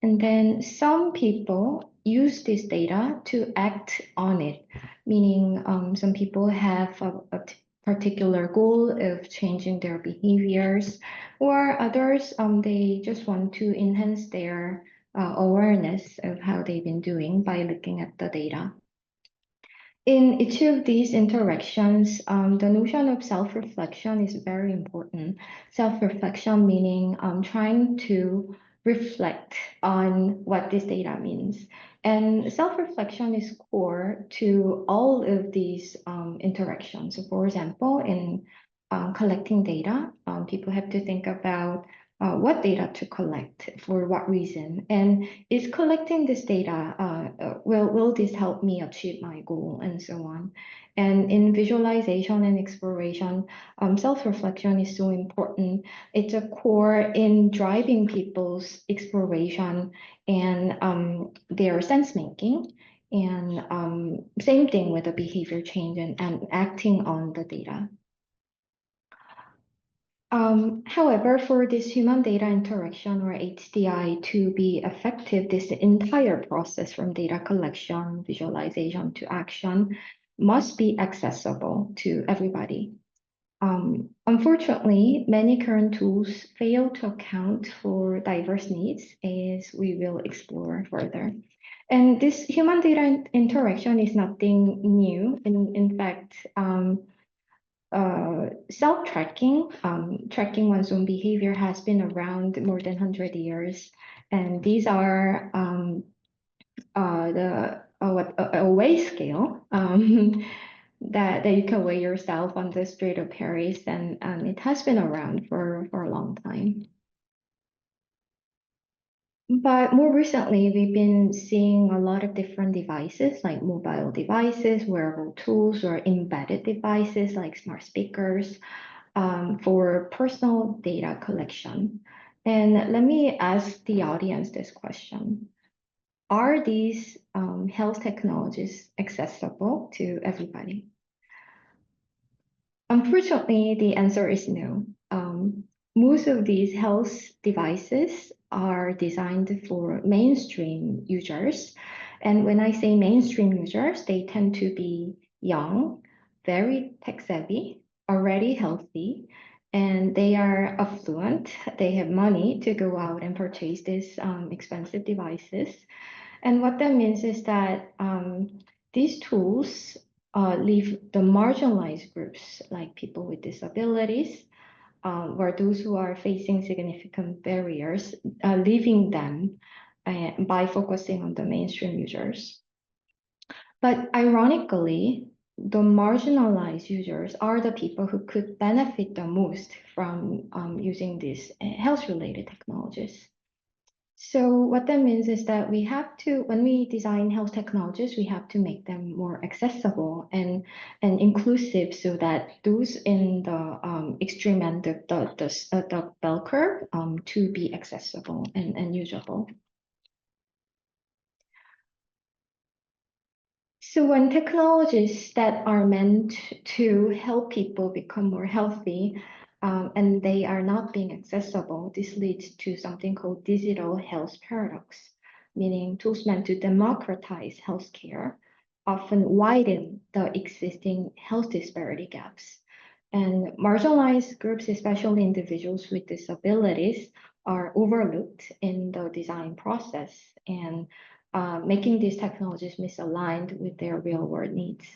And then some people use this data to act on it, meaning some people have a particular goal of changing their behaviors, or others, they just want to enhance their awareness of how they've been doing by looking at the data. In each of these interactions, the notion of self-reflection is very important. Self-reflection meaning trying to reflect on what this data means. And self-reflection is core to all of these interactions. So for example, in collecting data, people have to think about what data to collect, for what reason, and is collecting this data, will this help me achieve my goal, and so on. And in visualization and exploration, self-reflection is so important. It's a core in driving people's exploration and their sense making. And same thing with the behavior change and acting on the data. However, for this human data interaction or HDI to be effective, this entire process from data collection, visualization to action must be accessible to everybody. Unfortunately, many current tools fail to account for diverse needs, as we will explore further. And this human data interaction is nothing new. In fact, self-tracking, tracking one's own behavior has been around more than 100 years. And these are a weight scale that you can weigh yourself on the street of Paris, and it has been around for a long time. But more recently, we've been seeing a lot of different devices, like mobile devices, wearable tools, or embedded devices like smart speakers, for personal data collection. And let me ask the audience this question. Are these health technologies accessible to everybody? Unfortunately, the answer is no. Most of these health devices are designed for mainstream users. And when I say mainstream users, they tend to be young, very tech savvy, already healthy, and they are affluent. They have money to go out and purchase these expensive devices. And what that means is that these tools leave the marginalized groups, like people with disabilities, or those who are facing significant barriers, leaving them by focusing on the mainstream users. But ironically, the marginalized users are the people who could benefit the most from using these health-related technologies. So what that means is that we have to, when we design health technologies, we have to make them more accessible and inclusive, so that those in the extreme end of the bell curve to be accessible and usable. So when technologies that are meant to help people become more healthy, and they are not being accessible, this leads to something called digital health paradox, meaning tools meant to democratize healthcare often widen the existing health disparity gaps. And marginalized groups, especially individuals with disabilities, are overlooked in the design process, and making these technologies misaligned with their real-world needs.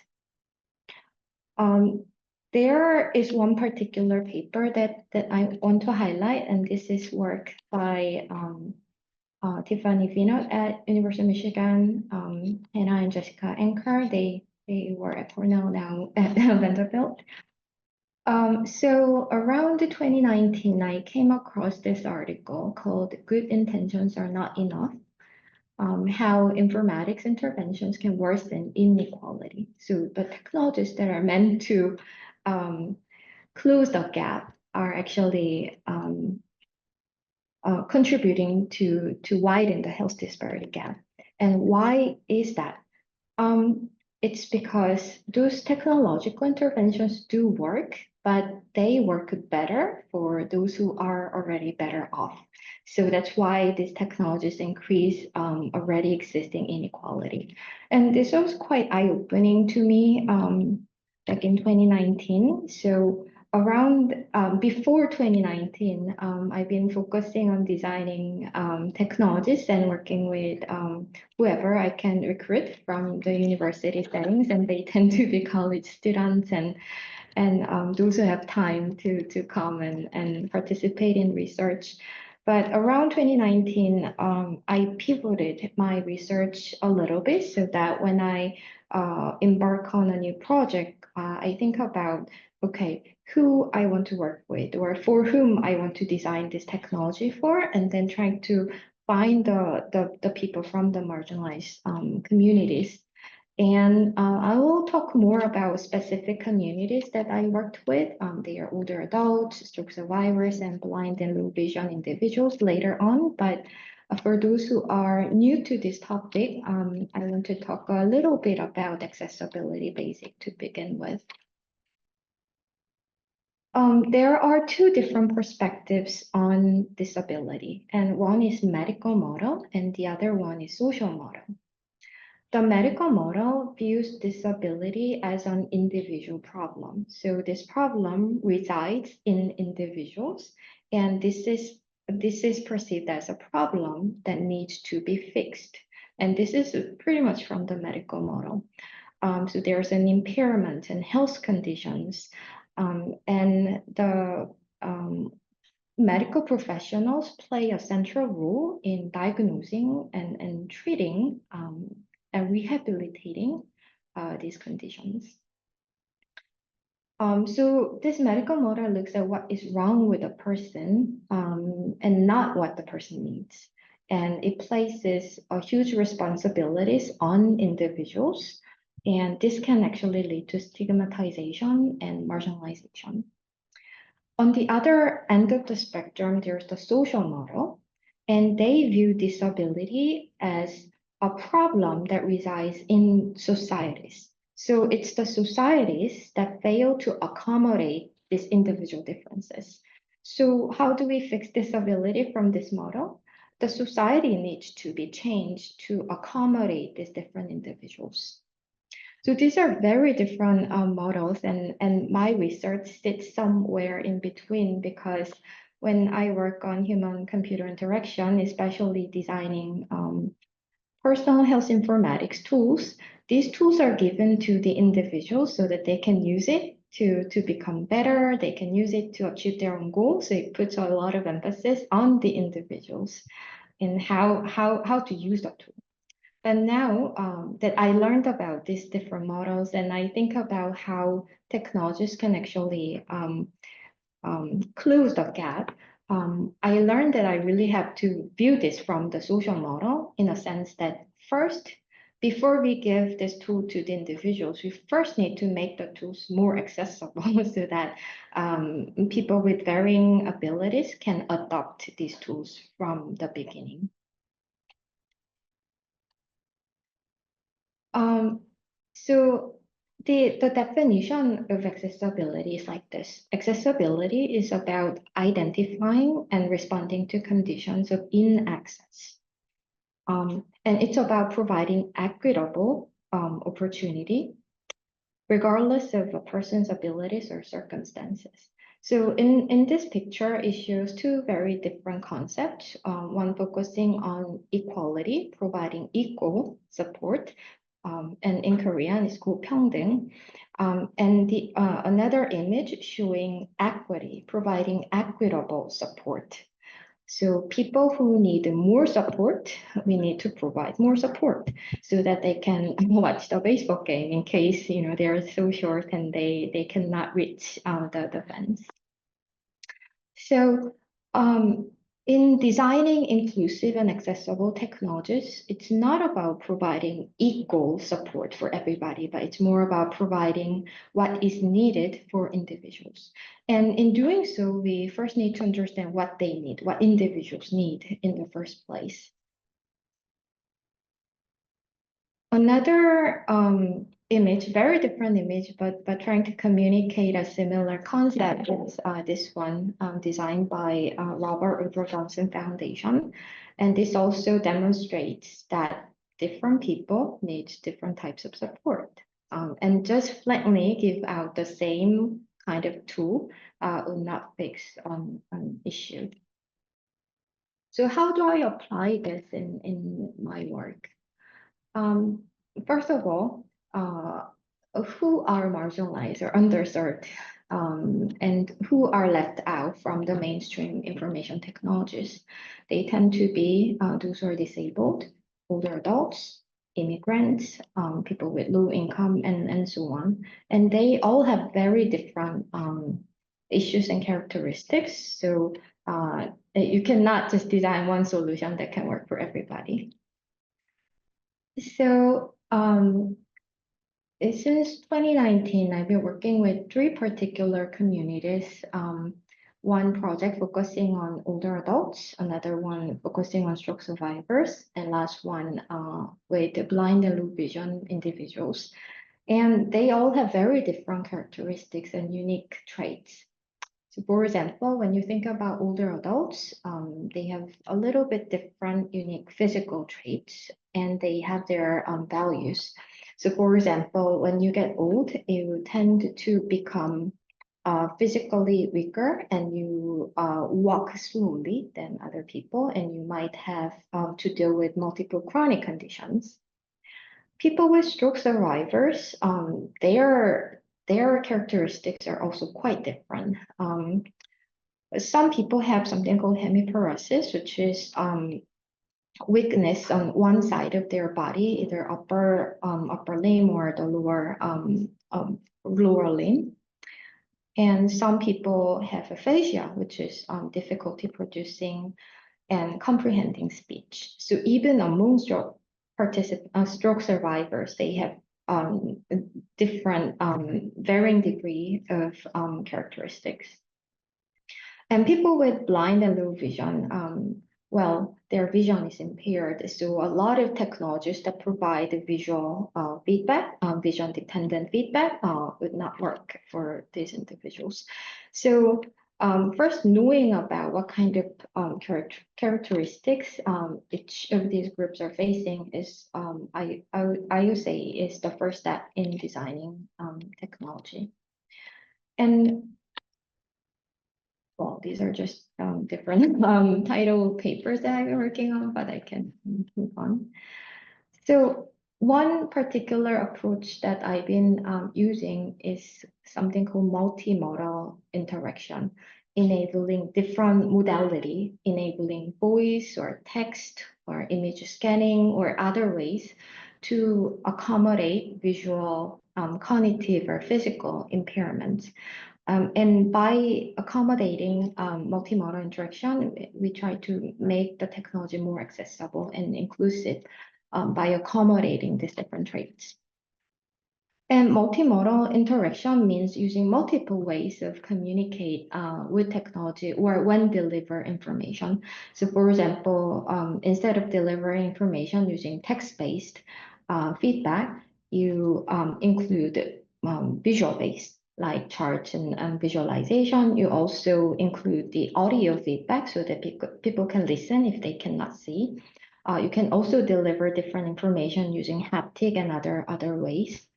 There is one particular paper that I want to highlight, and this is work by Tiffany Vinod at University of Michigan, Hannah and Jessica Anker. They were at Cornell, now at Vanderbilt. So around 2019, I came across this article called "Good Intentions Are Not Enough: How Informatics Interventions Can Worsen Inequality." So the technologies that are meant to close the gap are actually contributing to widen the health disparity gap. And why is that? It's because those technological interventions do work, but they work better for those who are already better off. So that's why these technologies increase already existing inequality. And this was quite eye-opening to me back in 2019. So around before 2019, I've been focusing on designing technologies and working with whoever I can recruit from the university settings, and they tend to be college students and those who have time to come and participate in research. But around 2019, I pivoted my research a little bit, so that when I embark on a new project, I think about, okay, who I want to work with, or for whom I want to design this technology for, and then trying to find the people from the marginalized communities. And I will talk more about specific communities that I worked with. They are older adults, stroke survivors, and blind and low vision individuals later on. But for those who are new to this topic, I want to talk a little bit about accessibility basic to begin with. There are two different perspectives on disability, and one is medical model, and the other one is social model. The medical model views disability as an individual problem. So this problem resides in individuals, and this is perceived as a problem that needs to be fixed. And this is pretty much from the medical model. So there's an impairment in health conditions, and the medical professionals play a central role in diagnosing and treating and rehabilitating these conditions. So this medical model looks at what is wrong with a person and not what the person needs. And it places huge responsibilities on individuals. And this can actually lead to stigmatization and marginalization. On the other end of the spectrum, there's the social model, and they view disability as a problem that resides in societies. So it's the societies that fail to accommodate these individual differences. So how do we fix disability from this model? The society needs to be changed to accommodate these different individuals. So these are very different models, and my research sits somewhere in between, because when I work on human-computer interaction, especially designing personal health informatics tools, these tools are given to the individuals so that they can use it to become better, they can use it to achieve their own goals. So it puts a lot of emphasis on the individuals and how to use the tool. But now that I learned about these different models, and I think about how technologies can actually close the gap, I learned that I really have to view this from the social model, in a sense that first, before we give this tool to the individuals, we first need to make the tools more accessible so that people with varying abilities can adopt these tools from the beginning. So the definition of accessibility is like this. Accessibility is about identifying and responding to conditions of inaccess. And it's about providing equitable opportunity, regardless of a person's abilities or circumstances. So in this picture, it shows two very different concepts, one focusing on equality, providing equal support, and in Korean it's called 평등, and the another image showing equity, providing equitable support. So people who need more support, we need to provide more support so that they can watch the baseball game in case they're so short and they cannot reach the fence. So in designing inclusive and accessible technologies, it's not about providing equal support for everybody, but it's more about providing what is needed for individuals. And in doing so, we first need to understand what they need, what individuals need in the first place. Another image, very different image, but trying to communicate a similar concept is this one designed by Robert Woodward Johnson Foundation. And this also demonstrates that different people need different types of support. And just flatly give out the same kind of tool will not fix an issue. So how do I apply this in my work? First of all, who are marginalized or underserved and who are left out from the mainstream information technologies? They tend to be those who are disabled, older adults, immigrants, people with low income, and so on. And they all have very different issues and characteristics. So you cannot just design one solution that can work for everybody. So since 2019, I've been working with 3 particular communities. One project focusing on older adults, another one focusing on stroke survivors, and last one with blind and low vision individuals. And they all have very different characteristics and unique traits. So for example, when you think about older adults, they have a little bit different unique physical traits, and they have their values. So for example, when you get old, you tend to become physically weaker, and you walk slowly than other people, and you might have to deal with multiple chronic conditions. People with stroke survivors, their characteristics are also quite different. Some people have something called hemiparesis, which is weakness on one side of their body, either upper limb or the lower limb. And some people have aphasia, which is difficulty producing and comprehending speech. So even among stroke survivors, they have different varying degree of characteristics. And people with blind and low vision, well, their vision is impaired. So a lot of technologies that provide visual feedback, vision-dependent feedback would not work for these individuals. So first, knowing about what kind of characteristics each of these groups are facing is, I would say, is the first step in designing technology. And well, these are just different title papers that I've been working on, but I can move on. So one particular approach that I've been using is something called multimodal interaction, enabling different modality, enabling voice or text or image scanning or other ways to accommodate visual, cognitive, or physical impairments. And by accommodating multimodal interaction, we try to make the technology more accessible and inclusive by accommodating these different traits. And multimodal interaction means using multiple ways of communicate with technology or when deliver information. So for example, instead of delivering information using text-based feedback, you include visual-based like charts and visualization. You also include the audio feedback so that people can listen if they cannot see. You can also deliver different information using haptic and other ways,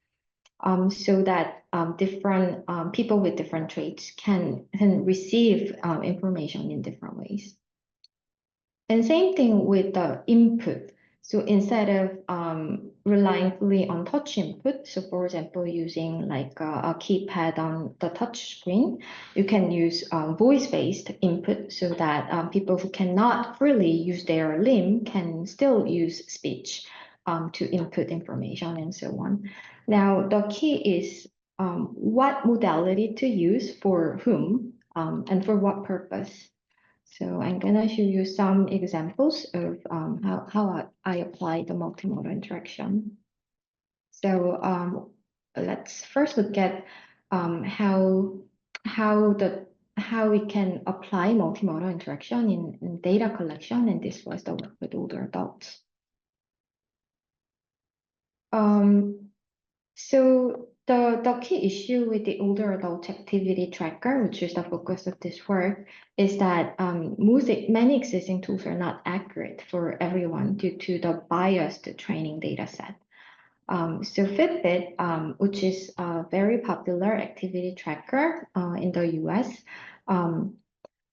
so that different people with different traits can receive information in different ways. And same thing with the input. So instead of relying fully on touch input, so for example, using like a keypad on the touch screen, you can use voice-based input so that people who cannot freely use their limb can still use speech to input information and so on. Now, the key is what modality to use for whom and for what purpose. So I'm gonna show you some examples of how I apply the multimodal interaction. So let's first look at how we can apply multimodal interaction in data collection, and this was the work with older adults. So the key issue with the older adult activity tracker, which is the focus of this work, is that many existing tools are not accurate for everyone due to the biased training data set. So Fitbit, which is a very popular activity tracker in the US,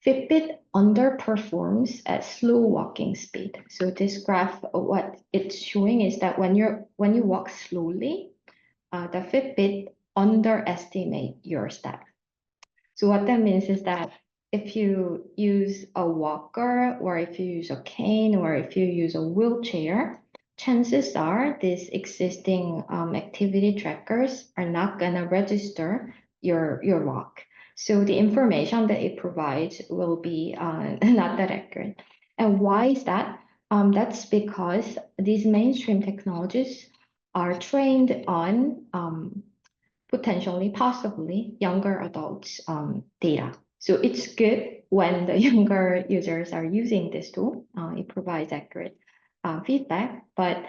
Fitbit underperforms at slow walking speed. So this graph, what it's showing is that when you walk slowly, the Fitbit underestimate your step. So what that means is that if you use a walker or if you use a cane or if you use a wheelchair, chances are these existing activity trackers are not gonna register your walk. So the information that it provides will be not that accurate. And why is that? That's because these mainstream technologies are trained on potentially, possibly younger adults' data. So it's good when the younger users are using this tool. It provides accurate feedback, but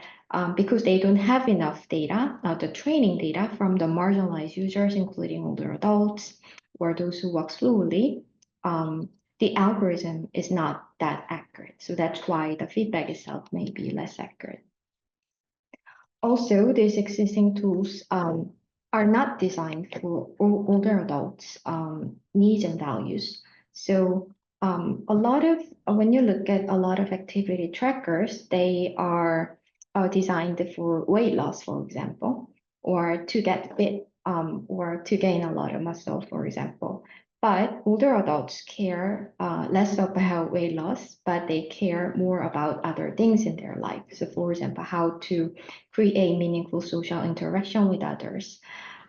because they don't have enough data, the training data from the marginalized users, including older adults or those who walk slowly, the algorithm is not that accurate. So that's why the feedback itself may be less accurate. Also, these existing tools are not designed for older adults' needs and values. So when you look at a lot of activity trackers, they are designed for weight loss, for example, or to get fit, or to gain a lot of muscle, for example. But older adults care less about weight loss, but they care more about other things in their life. So for example, how to create meaningful social interaction with others,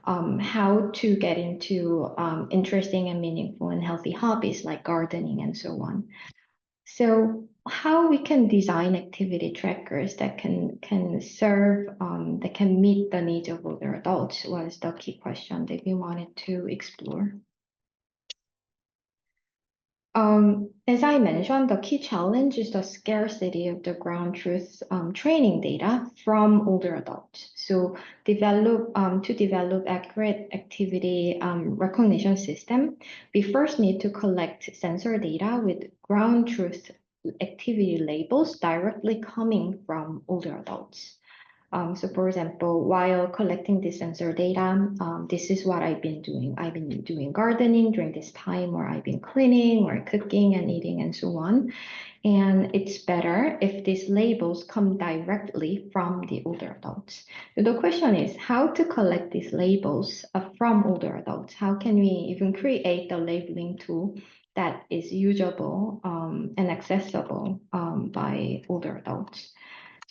how to get into interesting and meaningful and healthy hobbies like gardening and so on. So how we can design activity trackers that can serve, that can meet the needs of older adults was the key question that we wanted to explore. As I mentioned, the key challenge is the scarcity of the ground truth training data from older adults. So to develop accurate activity recognition system, we first need to collect sensor data with ground truth activity labels directly coming from older adults. So for example, while collecting this sensor data, this is what I've been doing. I've been doing gardening during this time, or I've been cleaning or cooking and eating and so on. And it's better if these labels come directly from the older adults. So the question is how to collect these labels from older adults. How can we even create the labeling tool that is usable and accessible by older adults?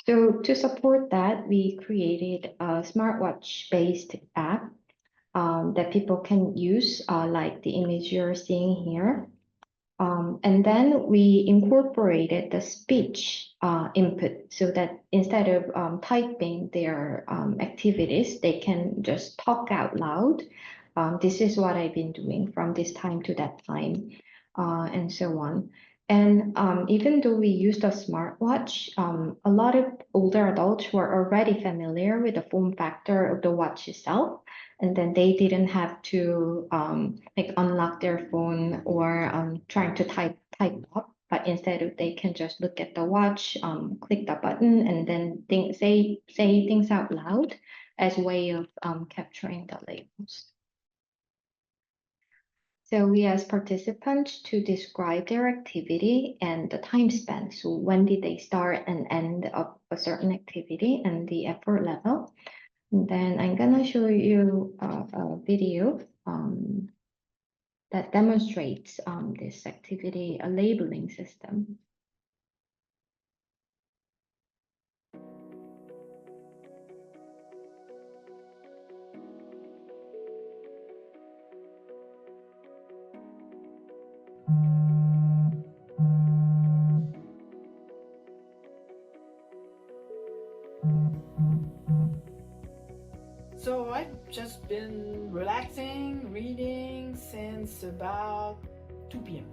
So to support that, we created a smartwatch-based app that people can use, like the image you're seeing here. And then we incorporated the speech input so that instead of typing their activities, they can just talk out loud. This is what I've been doing from this time to that time, and so on. And even though we used a smartwatch, a lot of older adults were already familiar with the form factor of the watch itself. And then they didn't have to like unlock their phone or trying to type up, but instead of they can just look at the watch, click the button, and then say things out loud as a way of capturing the labels. So we asked participants to describe their activity and the time spent. So when did they start and end of a certain activity and the effort level. And then I'm gonna show you a video that demonstrates this activity labeling system. So I've just been relaxing, reading since about 2 p.m.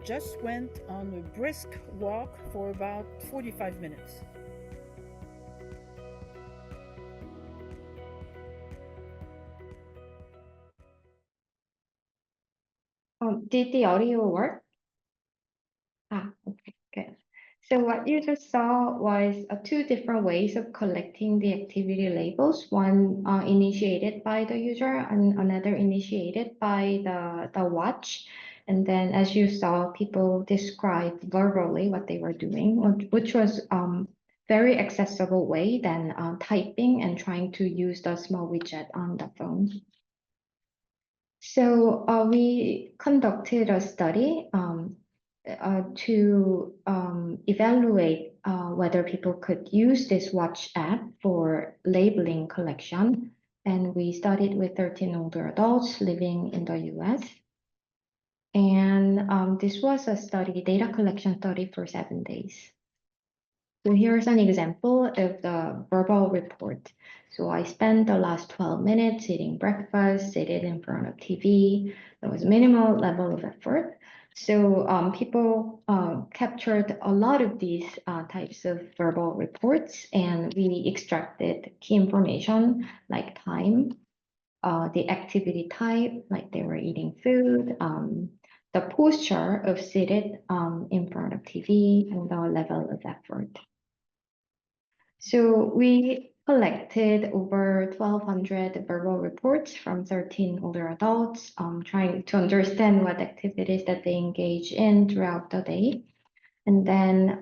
Just went on a brisk walk for about 45 minutes. Did the audio work? Okay, good. So what you just saw was two different ways of collecting the activity labels, one initiated by the user and another initiated by the watch. And then as you saw, people described verbally what they were doing, which was very accessible way than typing and trying to use the small widget on the phone. So we conducted a study to evaluate whether people could use this watch app for labeling collection. And we studied with 13 older adults living in the US. And this was a study, data collection study for 7 days. So here's an example of the verbal report. So I spent the last 12 minutes eating breakfast, sitting in front of TV. There was minimal level of effort. So people captured a lot of these types of verbal reports, and we extracted key information like time, the activity type, like they were eating food, the posture of seated in front of TV, and the level of effort. So we collected over 1,200 verbal reports from 13 older adults, trying to understand what activities that they engage in throughout the day. And then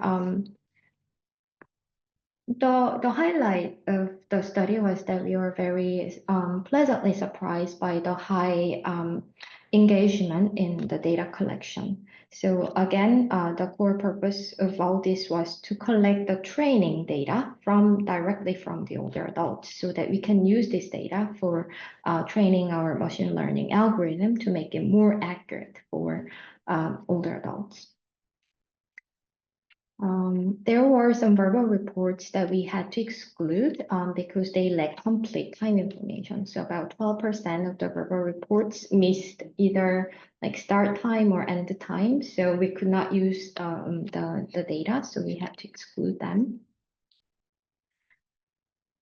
The highlight of the study was that we were very pleasantly surprised by the high engagement in the data collection. So again, the core purpose of all this was to collect the training data directly from the older adults so that we can use this data for training our machine learning algorithm to make it more accurate for older adults. There were some verbal reports that we had to exclude because they lack complete time information. So about 12% of the verbal reports missed either like start time or end time. So we could not use the data, so we had to exclude them.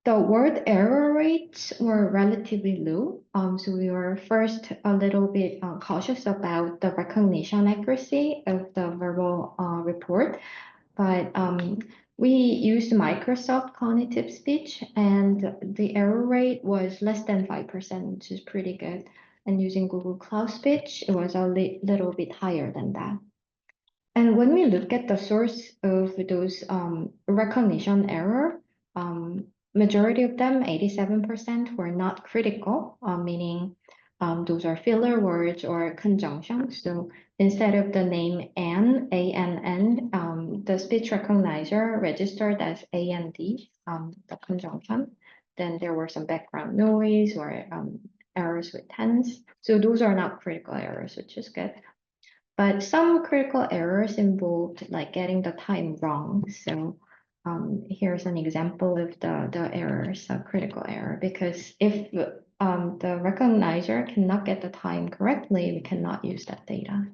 The word error rates were relatively low. So we were first a little bit cautious about the recognition accuracy of the verbal report. But we used Microsoft Cognitive Speech, and the error rate was less than 5%, which is pretty good. And using Google Cloud Speech, it was a little bit higher than that. And when we look at the source of those recognition error, majority of them, 87%, were not critical, meaning those are filler words or conjunctions. So instead of the name Ann, A-N-N, the speech recognizer registered as A-N-D, the conjunction. Then there were some background noise or errors with tense. So those are not critical errors, which is good. But some critical errors involved like getting the time wrong. So here's an example of the errors, a critical error, because if the recognizer cannot get the time correctly, we cannot use that data.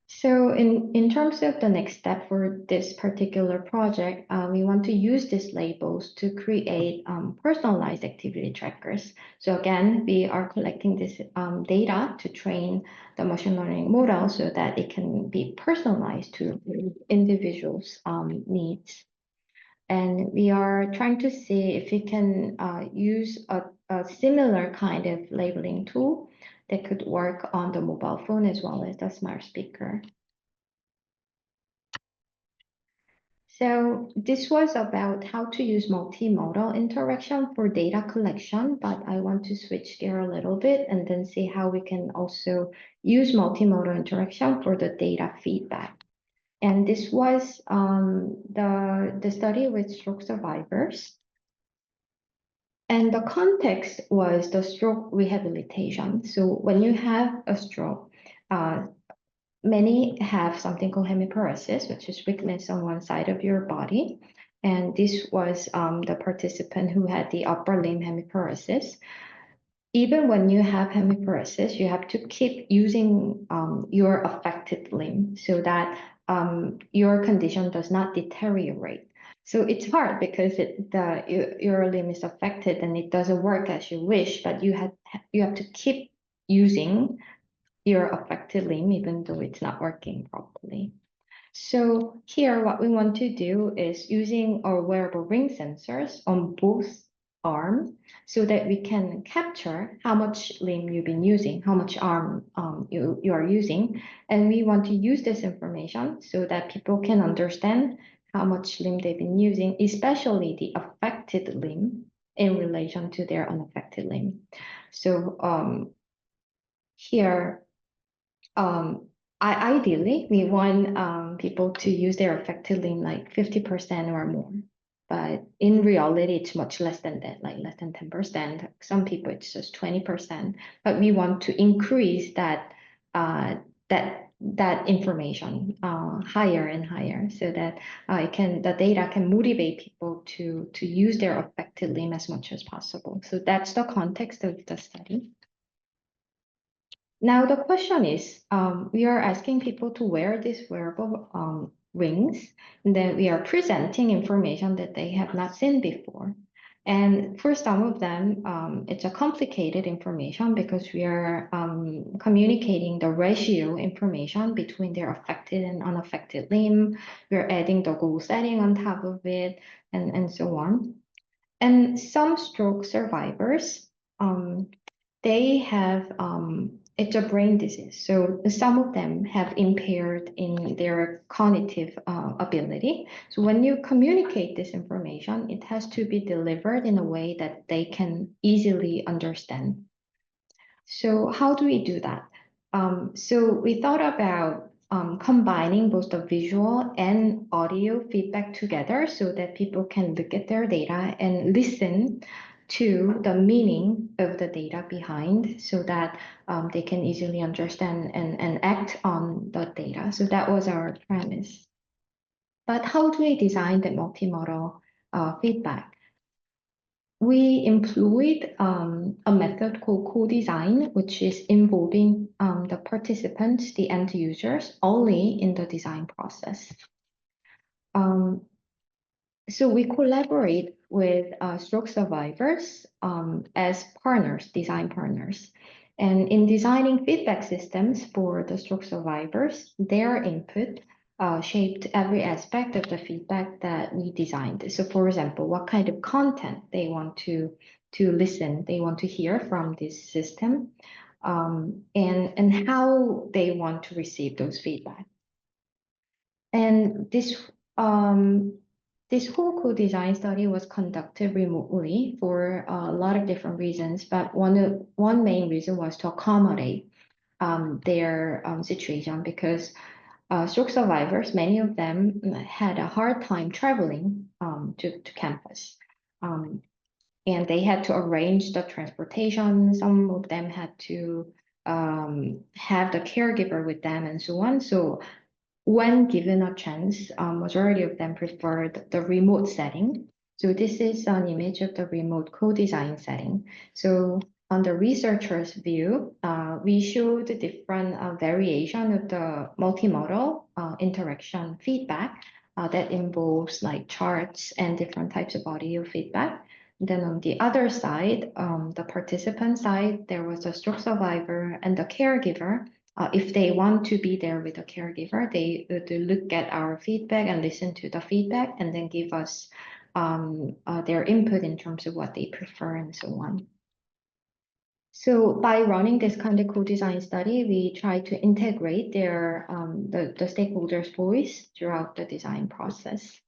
So in terms of the next step for this particular project, we want to use these labels to create personalized activity trackers. So again, we are collecting this data to train the machine learning model so that it can be personalized to individuals' needs. And we are trying to see if we can use a similar kind of labeling tool that could work on the mobile phone as well as the smart speaker. So this was about how to use multimodal interaction for data collection, but I want to switch gear a little bit and then see how we can also use multimodal interaction for the data feedback. And this was the study with stroke survivors. And the context was the stroke rehabilitation. So when you have a stroke, many have something called hemiparesis, which is weakness on one side of your body. And this was the participant who had the upper limb hemiparesis. Even when you have hemiparesis, you have to keep using your affected limb so that your condition does not deteriorate. So it's hard because your limb is affected and it doesn't work as you wish, but you have to keep using your affected limb even though it's not working properly. So here what we want to do is using our wearable ring sensors on both arms so that we can capture how much limb you've been using, how much arm you are using. And we want to use this information so that people can understand how much limb they've been using, especially the affected limb in relation to their unaffected limb. So here, ideally, we want people to use their affected limb like 50% or more. But in reality, it's much less than that, like less than 10%. Some people, it's just 20%. But we want to increase that information higher and higher so that the data can motivate people to use their affected limb as much as possible. So that's the context of the study. Now the question is, we are asking people to wear these wearable rings, and then we are presenting information that they have not seen before. And for some of them, it's a complicated information because we are communicating the ratio information between their affected and unaffected limb. We're adding the goal setting on top of it, and so on. And some stroke survivors, they have it's a brain disease. So some of them have impaired in their cognitive ability. So when you communicate this information, it has to be delivered in a way that they can easily understand. So how do we do that? So we thought about combining both the visual and audio feedback together so that people can look at their data and listen to the meaning of the data behind so that they can easily understand and act on the data. So that was our premise. But how do we design the multimodal feedback? We employed a method called co-design, which is involving the participants, the end users, only in the design process. So we collaborate with stroke survivors as partners, design partners. And in designing feedback systems for the stroke survivors, their input shaped every aspect of the feedback that we designed. So for example, what kind of content they want to listen, they want to hear from this system, and how they want to receive those feedback. And this whole co-design study was conducted remotely for a lot of different reasons, but one main reason was to accommodate their situation because stroke survivors, many of them had a hard time traveling to campus. And they had to arrange the transportation. Some of them had to have the caregiver with them and so on. So when given a chance, majority of them preferred the remote setting. So this is an image of the remote co-design setting. So on the researcher's view, we showed different variation of the multimodal interaction feedback that involves like charts and different types of audio feedback. Then on the other side, the participant side, there was a stroke survivor and the caregiver. If they want to be there with a caregiver, they look at our feedback and listen to the feedback and then give us their input in terms of what they prefer and so on. So by running this kind of co-design study, we try to integrate their the stakeholders' voice throughout the design process.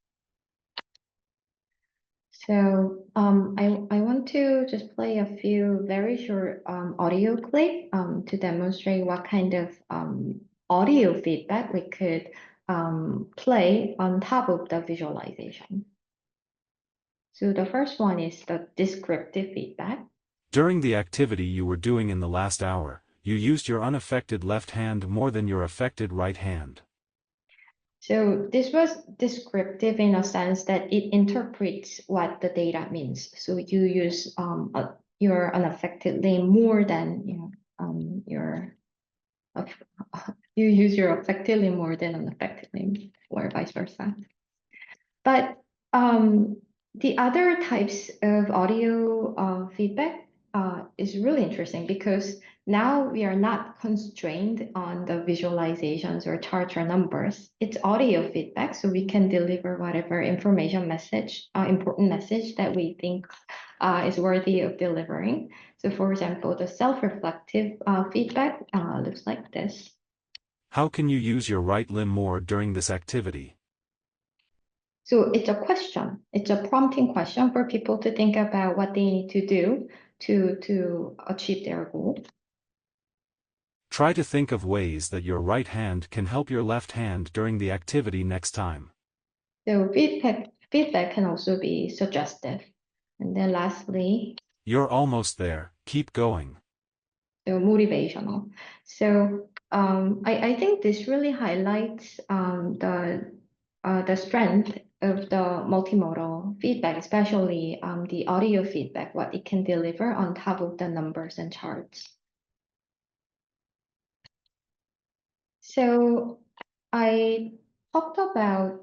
So I want to just play a few very short audio clip to demonstrate what kind of audio feedback we could play on top of the visualization. So the first one is the descriptive feedback. During the activity you were doing in the last hour, you used your unaffected left hand more than your affected right hand. So this was descriptive in a sense that it interprets what the data means. So you use your unaffected limb more than you use your affected limb more than unaffected limb, or vice versa. But the other types of audio feedback is really interesting because now we are not constrained on the visualizations or charts or numbers. It's audio feedback, so we can deliver whatever information message, important message that we think is worthy of delivering. So for example, the self-reflective feedback looks like this. How can you use your right limb more during this activity? So it's a question. It's a prompting question for people to think about what they need to do to achieve their goal. Try to think of ways that your right hand can help your left hand during the activity next time. So feedback can also be suggestive. And then lastly, you're almost there, keep going. So motivational. So I think this really highlights the strength of the multimodal feedback, especially the audio feedback, what it can deliver on top of the numbers and charts. So I talked about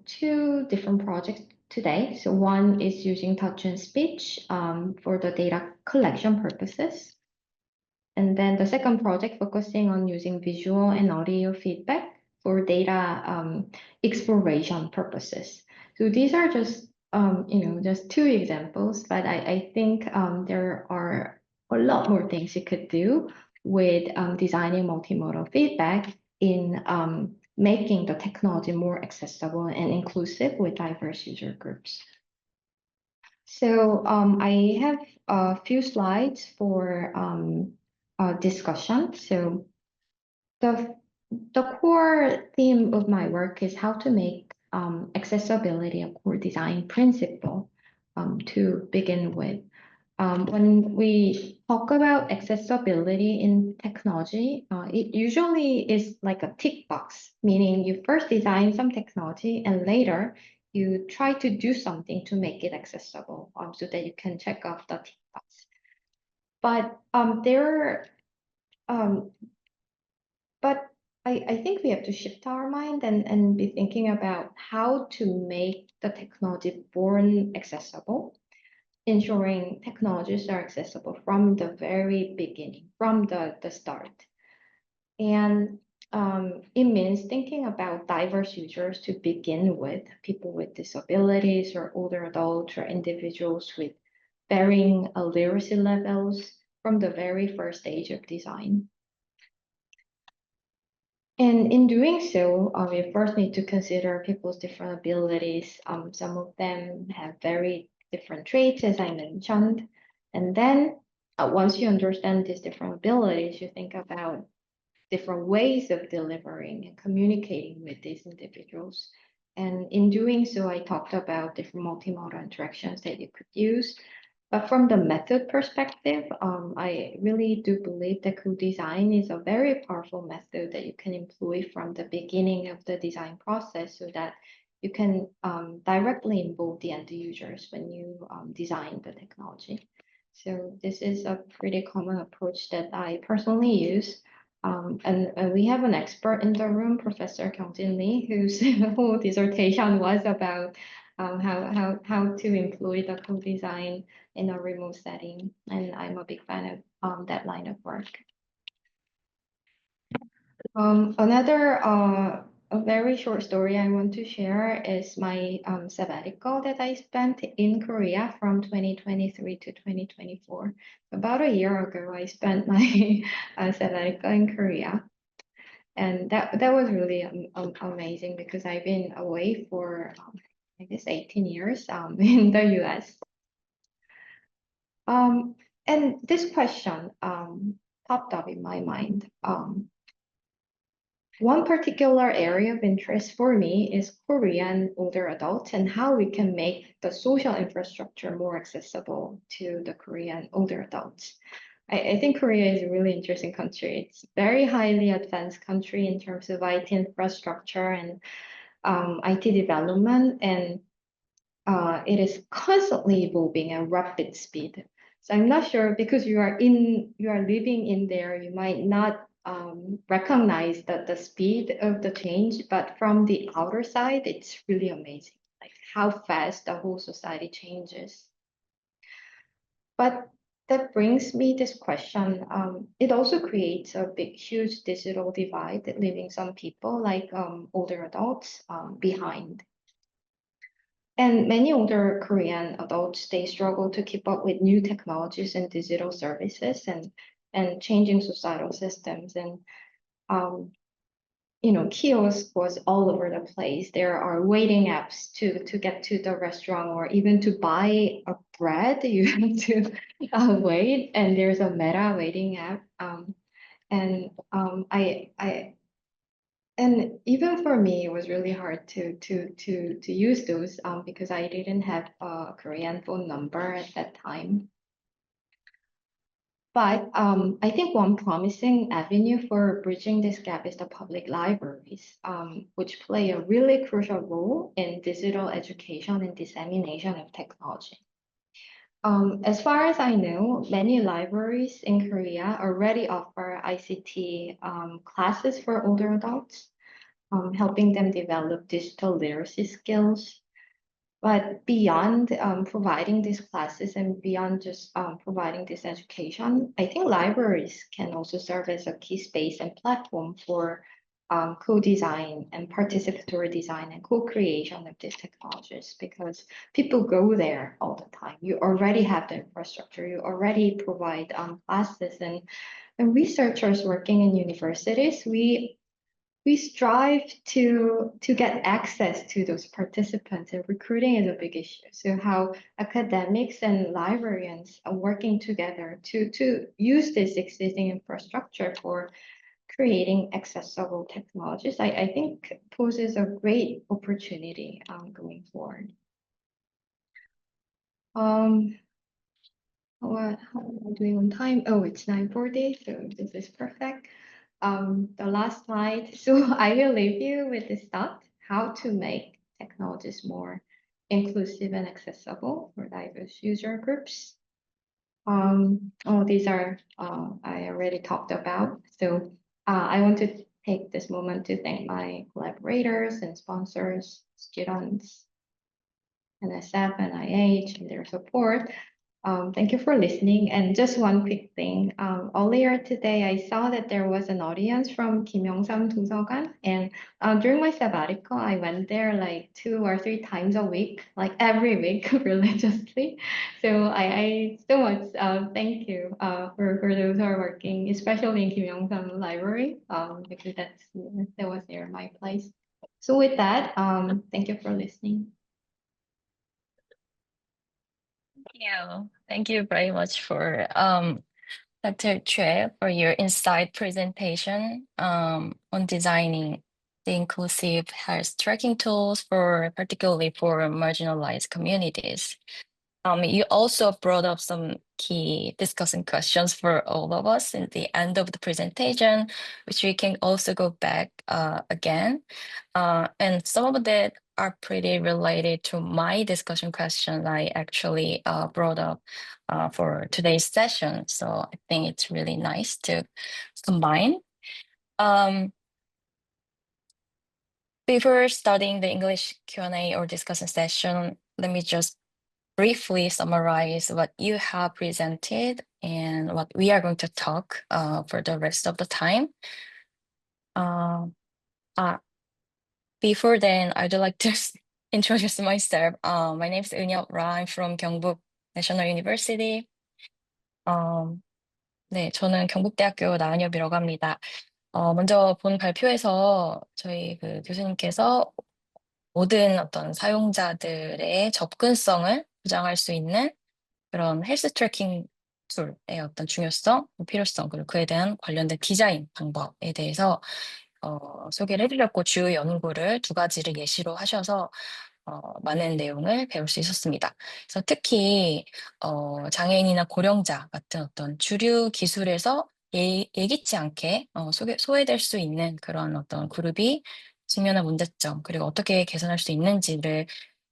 two different projects today. So one is using touch and speech for the data collection purposes. And then the second project focusing on using visual and audio feedback for data exploration purposes. So these are just just two examples, but I think there are a lot more things you could do with designing multimodal feedback in making the technology more accessible and inclusive with diverse user groups. So I have a few slides for discussion. So the core theme of my work is how to make accessibility a core design principle to begin with. When we talk about accessibility in technology, it usually is like a tick box, meaning you first design some technology and later you try to do something to make it accessible so that you can check off the tick box. But I think we have to shift our mind and be thinking about how to make the technology born accessible, ensuring technologies are accessible from the very beginning, from the start. And it means thinking about diverse users to begin with, people with disabilities or older adults or individuals with varying literacy levels from the very first stage of design. And in doing so, we first need to consider people's different abilities. Some of them have very different traits, as I mentioned. And then once you understand these different abilities, you think about different ways of delivering and communicating with these individuals. And in doing so, I talked about different multimodal interactions that you could use. But from the method perspective, I really do believe that co-design is a very powerful method that you can employ from the beginning of the design process so that you can directly involve the end users when you design the technology. So this is a pretty common approach that I personally use. And we have an expert in the room, Professor Kyong Lee, whose whole dissertation was about how to employ the co-design in a remote setting, and I'm a big fan of that line of work. Another a very short story I want to share is my sabbatical that I spent in Korea from 2023 to 2024. About a year ago, I spent my sabbatical in Korea. And that was really amazing because I've been away for, I guess, 18 years in the US. And this question popped up in my mind. One particular area of interest for me is Korean older adults and how we can make the social infrastructure more accessible to the Korean older adults. I think Korea is a really interesting country. It's a very highly advanced country in terms of IT infrastructure and IT development, and it is constantly evolving at rapid speed. So I'm not sure, because you are living in there, you might not recognize the speed of the change, but from the outer side, it's really amazing, like how fast the whole society changes. But that brings me this question. It also creates a big, huge digital divide, leaving some people, like older adults, behind. And many older Korean adults, they struggle to keep up with new technologies and digital services and changing societal systems. And kiosk was all over the place. There are waiting apps to get to the restaurant, or even to buy a bread, you have to wait. And there's a Meta waiting app. And even for me, it was really hard to use those because I didn't have a Korean phone number at that time. But I think one promising avenue for bridging this gap is the public libraries, which play a really crucial role in digital education and dissemination of technology. As far as I know, many libraries in Korea already offer ICT classes for older adults, helping them develop digital literacy skills. But beyond providing these classes and beyond just providing this education, I think libraries can also serve as a key space and platform for co-design and participatory design and co-creation of these technologies, because people go there all the time. You already have the infrastructure, you already provide classes, and researchers working in universities, we strive to get access to those participants, and recruiting is a big issue. So how academics and librarians are working together to use this existing infrastructure for creating accessible technologies, I think poses a great opportunity going forward. How am I doing on time? Oh, it's 9:40, so this is perfect. The last slide. So I will leave you with this thought: how to make technologies more inclusive and accessible for diverse user groups. All these are I already talked about. So I want to take this moment to thank my collaborators and sponsors, students, NSF and IH, and their support. Thank you for listening. And just one quick thing. Earlier today, I saw that there was an audience from Kyong Do서관, and during my sabbatical, I went there like 2 or 3 times a week, like every week religiously. So I so much thank you for those who are working, especially in Kyong Library, because that was near my place. So with that, thank you for listening. Thank you very much for Dr. Choe for your insight presentation on designing the inclusive health tracking tools for particularly for marginalized communities. You also brought up some key discussion questions for all of us in the end of the presentation, which we can also go back again. And some of that are pretty related to my discussion questions I actually brought up for today's session. So I think it's really nice to combine. Before starting the English Q&A or discussion session, let me just briefly summarize what you have presented and what we are going to talk for the rest of the time. Before then, I'd like to introduce myself. My name is Eunyeop Ra. I'm from Gyeongbuk National University. 네, 저는 경북대학교 나은엽이라고 합니다. 먼저 본 발표에서 저희 그 교수님께서 모든 어떤 사용자들의 접근성을 보장할 수 있는 그런 헬스 트래킹 툴의 어떤 중요성, 필요성, 그리고 그에 대한 관련된 디자인 방법에 대해서 소개를 해주셨고, 주요 연구를 2가지를 예시로 하셔서 많은 내용을 배울 수 있었습니다. 그래서 특히 장애인이나 고령자 같은 어떤 주류 기술에서 예기치 않게 소외될 수 있는 그런 어떤 그룹이 직면한 문제점, 그리고 어떻게 개선할 수 있는지를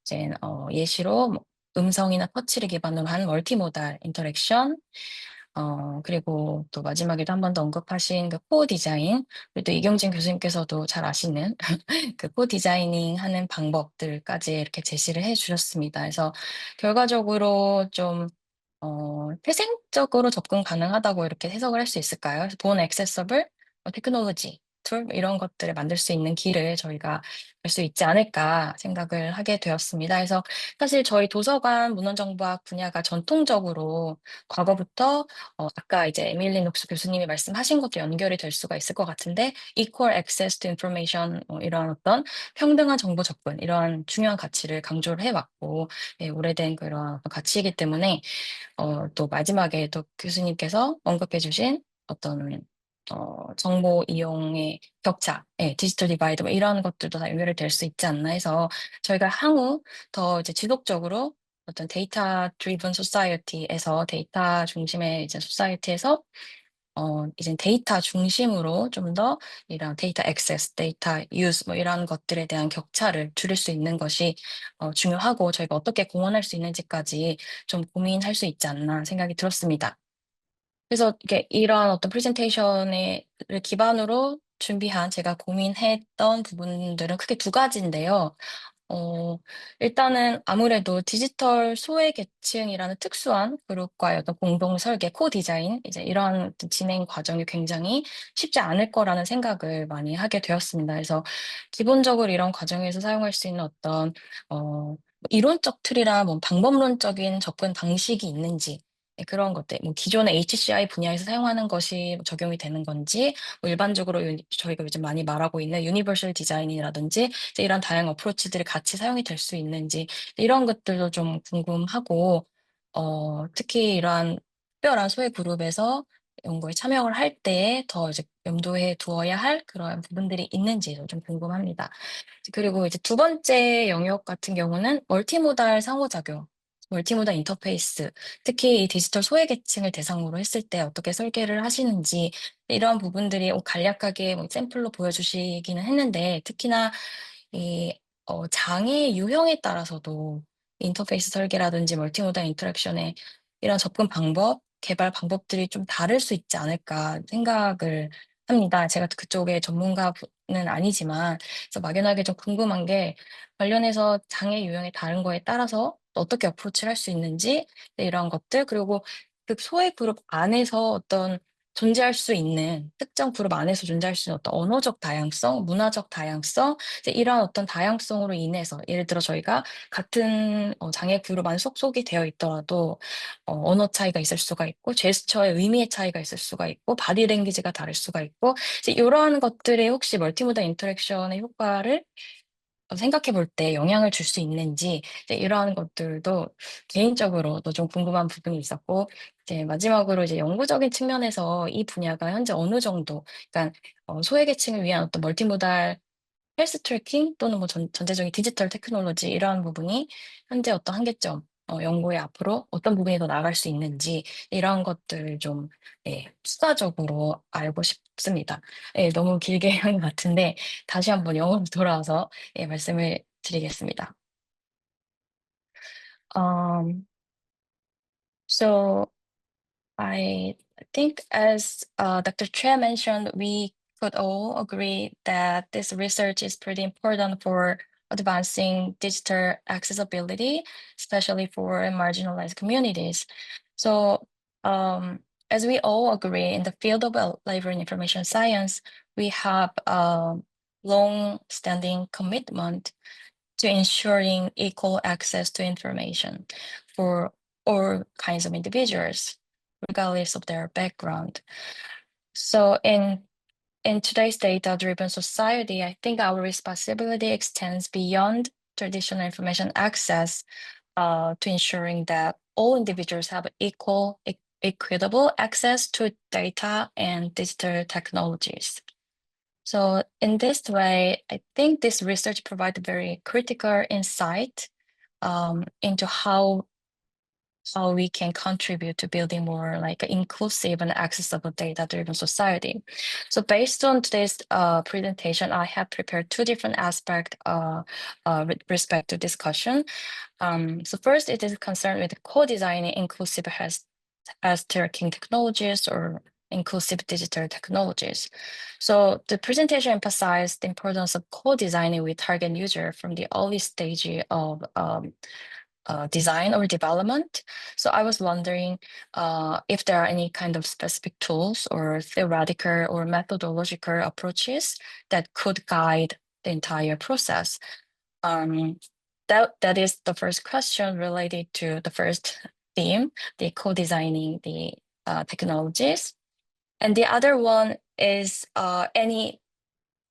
이제 예시로 음성이나 터치를 기반으로 한 멀티모달 인터랙션, 그리고 또 마지막에도 한 번 더 언급하신 그 코어 디자인, 그리고 또 이경진 교수님께서도 잘 아시는 그 코어 디자이닝 하는 방법들까지 이렇게 제시를 해주셨습니다. 그래서 결과적으로 좀 태생적으로 접근 가능하다고 이렇게 해석을 할 수 있을까요? 그래서 본 액세서블 테크놀로지 툴 이런 것들을 만들 수 있는 길을 저희가 갈 수 있지 않을까 생각을 하게 되었습니다. 그래서 사실 저희 도서관 문헌정보학 분야가 전통적으로 과거부터 아까 이제 에밀리 녹스 교수님이 말씀하신 것도 연결이 될 수가 있을 것 같은데 equal access to information 이런 어떤 평등한 정보 접근 이러한 중요한 가치를 강조를 해왔고 오래된 그런 가치이기 때문에 또 마지막에 또 교수님께서 언급해 주신 어떤 정보 이용의 격차, 디지털 디바이드 뭐 이런 것들도 다 연결이 될 수 있지 않나 해서 저희가 향후 더 이제 지속적으로 어떤 데이터 드리븐 소사이어티에서 데이터 중심의 이제 소사이어티에서 이제 데이터 중심으로 좀 더 이런 데이터 액세스, 데이터 유즈 뭐 이런 것들에 대한 격차를 줄일 수 있는 것이 중요하고 저희가 어떻게 공헌할 수 있는지까지 좀 고민할 수 있지 않나 생각이 들었습니다. 그래서 이게 이런 어떤 프레젠테이션을 기반으로 준비한 제가 고민했던 부분들은 크게 2가지인데요. 일단은 아무래도 디지털 소외계층이라는 특수한 그룹과의 어떤 공동 설계, 코-디자인, 이제 이러한 어떤 진행 과정이 굉장히 쉽지 않을 거라는 생각을 많이 하게 되었습니다. 그래서 기본적으로 이런 과정에서 사용할 수 있는 어떤, 이론적 틀이나 뭐 방법론적인 접근 방식이 있는지, 네, 그런 것들, 뭐 기존의 HCI 분야에서 사용하는 것이 적용이 되는 건지, 뭐 일반적으로 저희가 요즘 많이 말하고 있는 유니버설 디자인이라든지 이제 이런 다양한 어프로치들이 같이 사용이 될 수 있는지 이런 것들도 좀 궁금하고 특히 이러한 특별한 소외 그룹에서 연구에 참여를 할 때에 더 이제 염두에 두어야 할 그런 부분들이 있는지도 좀 궁금합니다. 그리고 이제 두 번째 영역 같은 경우는 멀티모달 상호작용. 멀티모달 인터페이스, 특히 이 디지털 소외계층을 대상으로 했을 때 어떻게 설계를 하시는지 이런 부분들이 간략하게 뭐 샘플로 보여주시기는 했는데 특히나 이 장애 유형에 따라서도 인터페이스 설계라든지 멀티모달 인터랙션의 이런 접근 방법, 개발 방법들이 좀 다를 수 있지 않을까 생각을 합니다. 제가 그쪽의 전문가는 아니지만 그래서 막연하게 좀 궁금한 게 관련해서 장애 유형이 다른 거에 따라서 어떻게 어프로치를 할 수 있는지 이런 것들 그리고 그 소외 그룹 안에서 어떤 존재할 수 있는 특정 그룹 안에서 존재할 수 있는 어떤 언어적 다양성, 문화적 다양성 이제 이런 어떤 다양성으로 인해서 예를 들어 저희가 같은 장애 그룹 안에 속속이 되어 있더라도 언어 차이가 있을 수가 있고 제스처의 의미의 차이가 있을 수가 있고 바디 랭귀지가 다를 수가 있고 이제 이러한 것들에 혹시 멀티모달 인터랙션의 효과를 생각해 볼 때 영향을 줄 수 있는지 이제 이러한 것들도 개인적으로도 좀 궁금한 부분이 있었고 이제 마지막으로 이제 연구적인 측면에서 이 분야가 현재 어느 정도 그러니까 소외계층을 위한 어떤 멀티모달 헬스 트래킹 또는 뭐 전체적인 디지털 테크놀로지 이러한 부분이 현재 어떤 한계점 연구에 앞으로 어떤 부분이 더 나아갈 수 있는지 이런 것들을 좀 추가적으로 알고 싶습니다. 너무 길게 한 것 같은데 다시 한번 영어로 돌아와서 말씀을 드리겠습니다. So I think as Dr. Choe mentioned, we could all agree that this research is pretty important for advancing digital accessibility, especially for marginalized communities. So as we all agree in the field of library and information science, we have a long-standing commitment to ensuring equal access to information for all kinds of individuals, regardless of their background. So in today's data-driven society, I think our responsibility extends beyond traditional information access to ensuring that all individuals have equal, equitable access to data and digital technologies. So in this way, I think this research provides very critical insight into how we can contribute to building more like an inclusive and accessible data-driven society. So based on today's presentation, I have prepared two different aspects with respect to discussion. So first, it is concerned with co-designing inclusive health tracking technologies or inclusive digital technologies. So the presentation emphasized the importance of co-designing with target user from the early stage of design or development. So I was wondering if there are any kind of specific tools or theoretical or methodological approaches that could guide the entire process. That is the first question related to the first theme, the co-designing the technologies. And the other one is any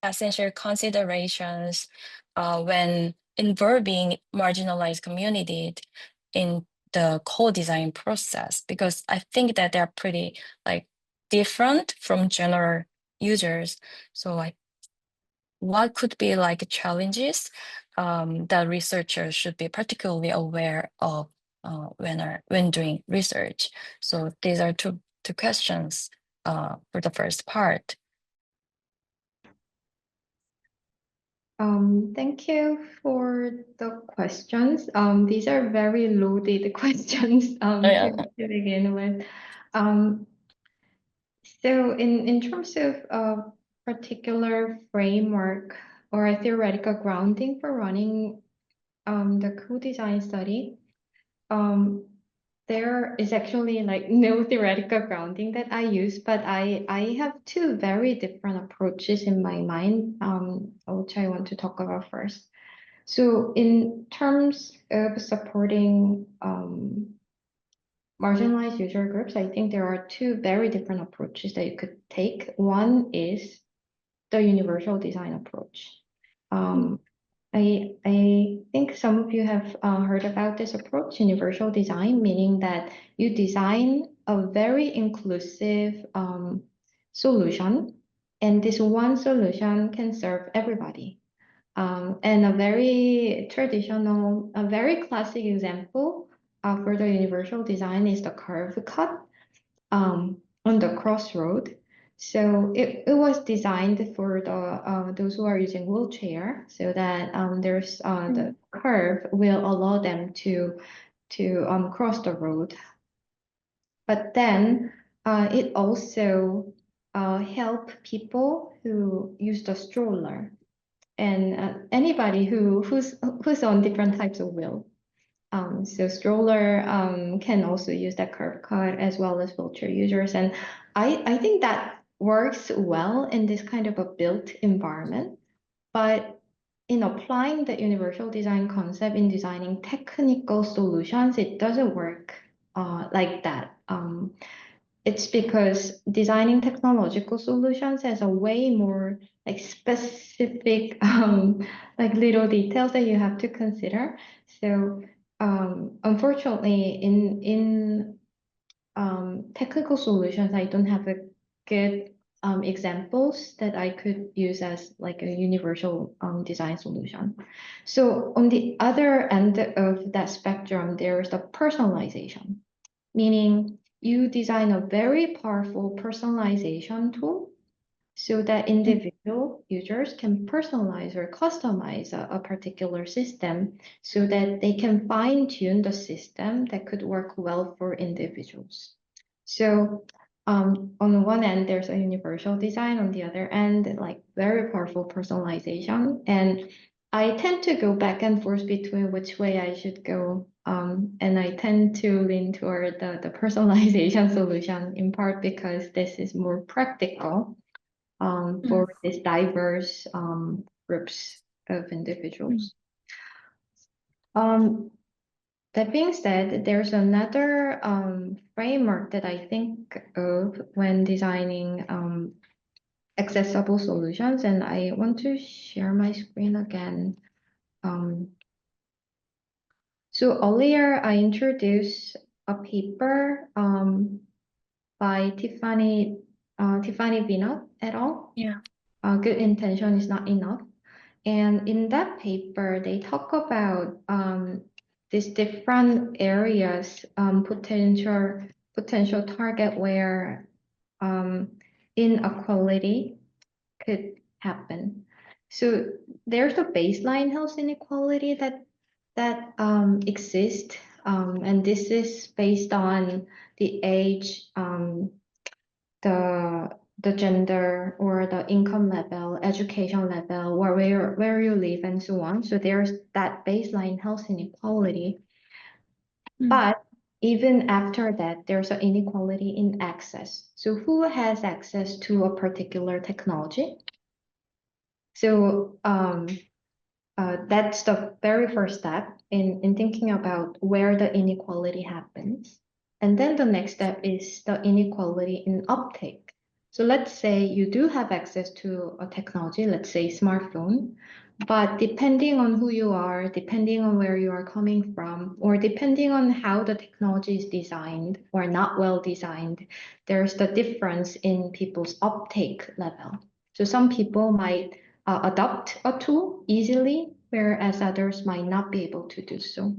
essential considerations when involving marginalized communities in the co-design process, because I think that they're pretty like different from general users. So what could be like challenges that researchers should be particularly aware of when doing research? So these are two questions for the first part. Thank you for the questions. These are very loaded questions Yeah. to begin with. So in terms of a particular framework or a theoretical grounding for running the co-design study, there is actually like no theoretical grounding that I use, but I have two very different approaches in my mind, which I want to talk about first. So in terms of supporting marginalized user groups, I think there are two very different approaches that you could take. One is the universal design approach. I think some of you have heard about this approach, universal design, meaning that you design a very inclusive solution, and this one solution can serve everybody. And a very traditional, a very classic example for the universal design is the curve cut on the crossroad. So it was designed for the those who are using wheelchair, so that there's the curve will allow them to cross the road. But then it also help people who use the stroller and anybody who's on different types of wheel. So stroller can also use that curve cut as well as wheelchair users. And I think that works well in this kind of a built environment. But in applying the universal design concept in designing technical solutions, it doesn't work like that. It's because designing technological solutions has a way more like specific like little details that you have to consider. So unfortunately, in technical solutions, I don't have a good examples that I could use as like a universal design solution. So on the other end of that spectrum, there's the personalization, meaning you design a very powerful personalization tool so that individual users can personalize or customize a particular system so that they can fine-tune the system that could work well for individuals. So on one end, there's a universal design. On the other end, like very powerful personalization. And I tend to go back and forth between which way I should go. And I tend to lean toward the personalization solution, in part because this is more practical for these diverse groups of individuals. That being said, there's another framework that I think of when designing accessible solutions, and I want to share my screen again. So earlier I introduced a paper by Tiffany Vinot et al. Yeah. Good intention is not enough. And in that paper, they talk about these different areas, potential target where inequality could happen. So there's a baseline health inequality that exists, and this is based on the age, the gender or the income level, education level, or where you live and so on. So there's that baseline health inequality. But even after that, there's an inequality in access. So who has access to a particular technology? So that's the very first step in thinking about where the inequality happens. And then the next step is the inequality in uptake. So let's say you do have access to a technology, let's say smartphone, but depending on who you are, depending on where you are coming from, or depending on how the technology is designed or not well designed, there's the difference in people's uptake level. So some people might adopt a tool easily, whereas others might not be able to do so.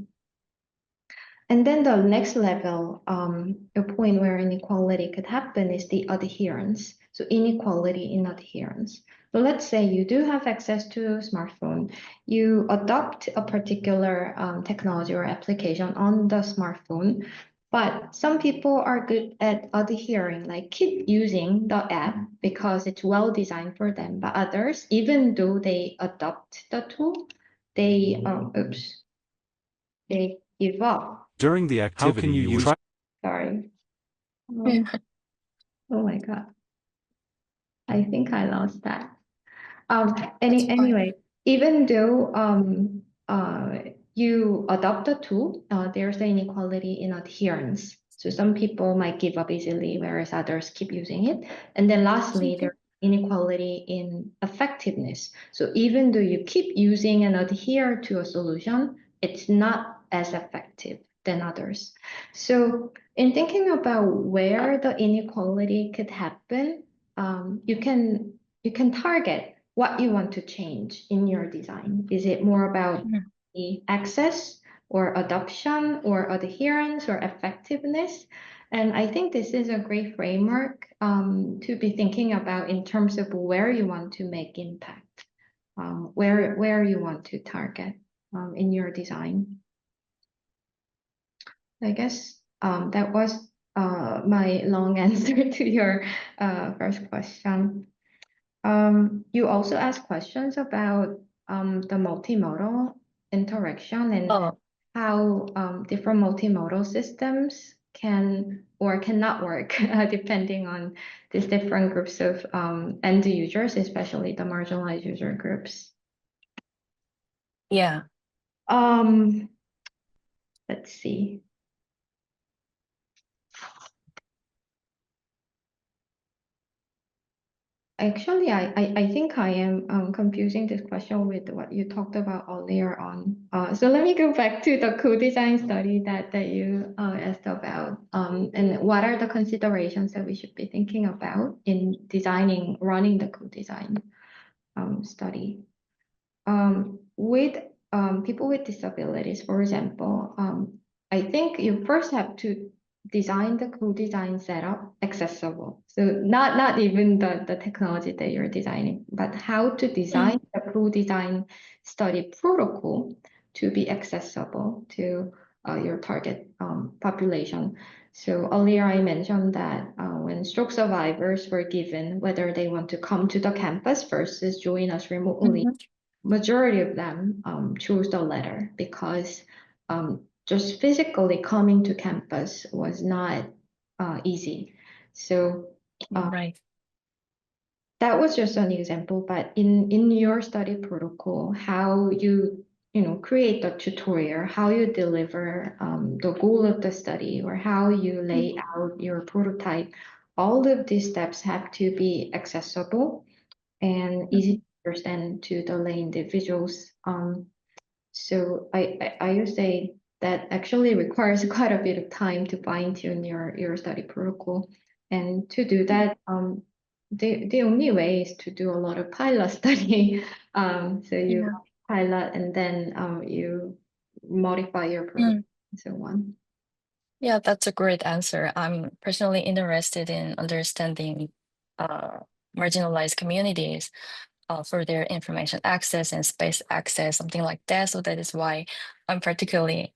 And then the next level, a point where inequality could happen is the adherence. So inequality in adherence. So let's say you do have access to a smartphone, you adopt a particular technology or application on the smartphone, but some people are good at adhering, like keep using the app because it's well designed for them. But others, even though they adopt the tool, they they give up. During the activity, you try. Sorry. Oh my God. I think I lost that. Anyway, even though you adopt the tool, there's an inequality in adherence. So some people might give up easily, whereas others keep using it. And then lastly, there's inequality in effectiveness. So even though you keep using and adhere to a solution, it's not as effective than others. So in thinking about where the inequality could happen, you can target what you want to change in your design. Is it more about the access or adoption or adherence or effectiveness? And I think this is a great framework to be thinking about in terms of where you want to make impact, where you want to target in your design. I guess that was my long answer to your first question. You also asked questions about the multimodal interaction and how different multimodal systems can or cannot work depending on these different groups of end users, especially the marginalized user groups. Yeah. Let's see. Actually, I think I am confusing this question with what you talked about earlier on. So let me go back to the co-design study that you asked about. And what are the considerations that we should be thinking about in running the co-design study? With people with disabilities, for example, I think you first have to design the co-design setup accessible. So not even the technology that you're designing, but how to design the co-design study protocol to be accessible to your target population. So earlier I mentioned that when stroke survivors were given whether they want to come to the campus versus join us remotely, majority of them chose the latter because just physically coming to campus was not easy. So Right. that was just an example, but in your study protocol, how you create the tutorial, how you deliver the goal of the study, or how you lay out your prototype, all of these steps have to be accessible and easy to understand to the lay individuals. So I would say that actually requires quite a bit of time to fine-tune your study protocol. And to do that, the only way is to do a lot of pilot study. So you pilot and then you modify your protocol and so on. Yeah, that's a great answer. I'm personally interested in understanding marginalized communities for their information access and space access, something like that. So that is why I'm particularly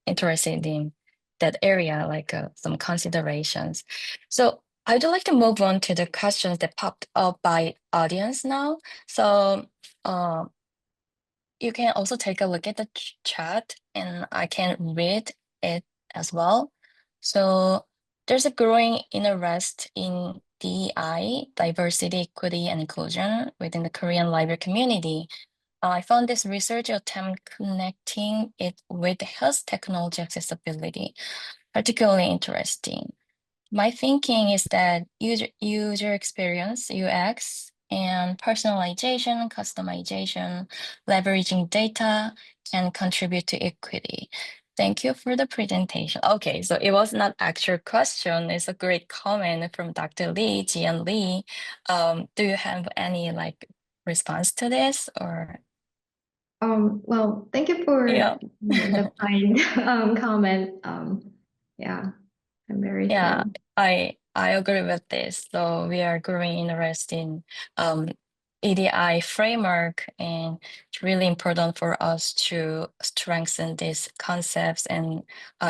interested in that area, like some considerations. So I'd like to move on to the questions that popped up by audience now. So you can also take a look at the chat and I can read it as well. So there's a growing interest in DEI, diversity, equity, and inclusion within the Korean library community. I found this research attempt connecting it with health technology accessibility particularly interesting. My thinking is that user experience, UX, and personalization, customization, leveraging data can contribute to equity. Thank you for the presentation. Okay, so it was not actual question. It's a great comment from Dr. Lee, Jian Lee. Do you have any response to this or? Well, thank you for the kind comment. Yeah, I'm very thrilled. I agree with this. So we are growing interest in EDI framework, and it's really important for us to strengthen these concepts and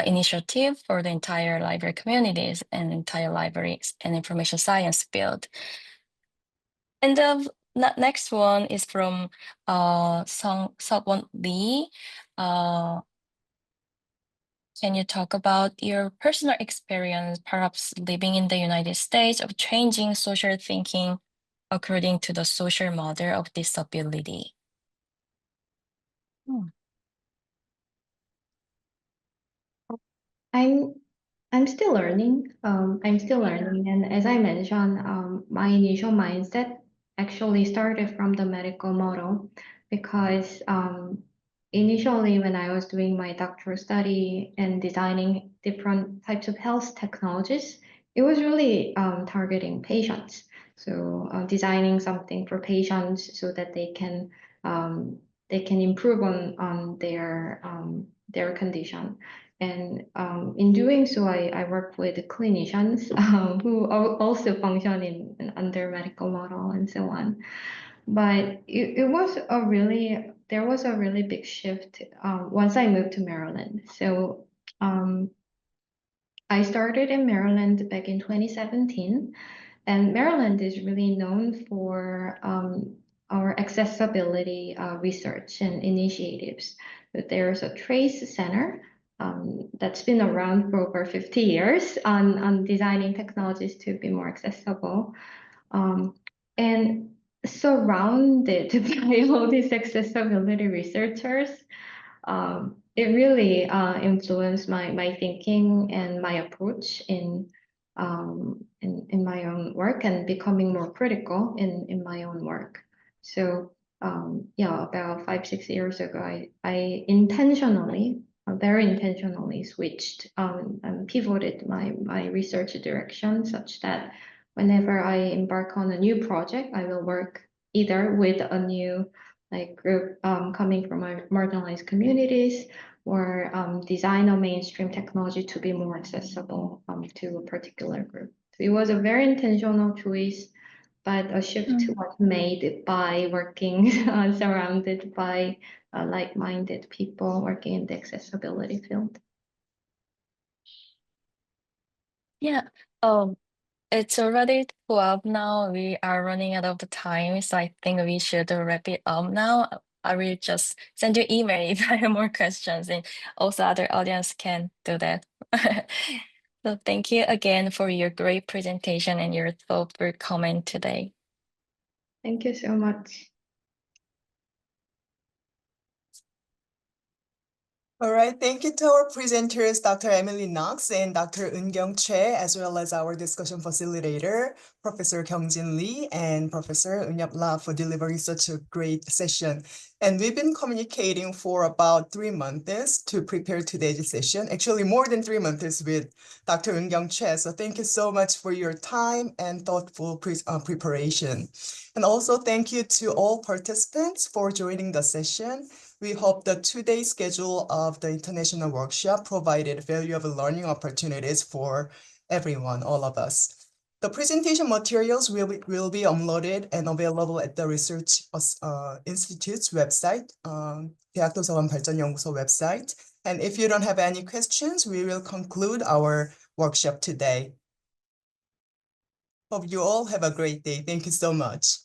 initiative for the entire library communities and entire libraries and information science field. And the next one is from Seok-won Lee. can you talk about your personal experience, perhaps living in the United States, of changing social thinking according to the social model of disability? I'm still learning. And as I mentioned, my initial mindset actually started from the medical model because initially when I was doing my doctoral study and designing different types of health technologies, it was really targeting patients. So designing something for patients so that they can improve on their condition. And in doing so, I work with clinicians who also function under medical model and so on. But there was a really big shift once I moved to Maryland. So I started in Maryland back in 2017, and Maryland is really known for our accessibility research and initiatives. There's a TRACE Center that's been around for over 50 years on designing technologies to be more accessible. And surrounded by all these accessibility researchers, it really influenced my thinking and my approach in my own work and becoming more critical in my own work. So yeah, about 5-6 years ago, I intentionally, very intentionally switched and pivoted my research direction such that whenever I embark on a new project, I will work either with a new group coming from marginalized communities or design a mainstream technology to be more accessible to a particular group. So it was a very intentional choice, but a shift was made by working surrounded by like-minded people working in the accessibility field. Yeah. It's already 12 now. We are running out of the time, so I think we should wrap it up now. I will just send you email if I have more questions, and also other audience can do that. So thank you again for your great presentation and your thoughtful comment today. Thank you so much. All right, thank you to our presenters, Dr. Emily Knox and Dr. Eun-kyung Choe, as well as our discussion facilitator, Professor Kyung-jin Lee and Professor Eun-yup La, for delivering such a great session. And we've been communicating for about 3 months to prepare today's session, actually more than 3 months with Dr. Eun-kyung Choe. So thank you so much for your time and thoughtful preparation. And also thank you to all participants for joining the session. We hope the 2-day schedule of the international workshop provided valuable learning opportunities for everyone, all of us. The presentation materials will be uploaded and available at the Research Institute's website, 대학도서관발전연구소 website. And if you don't have any questions, we will conclude our workshop today. Hope you all have a great day. Thank you so much.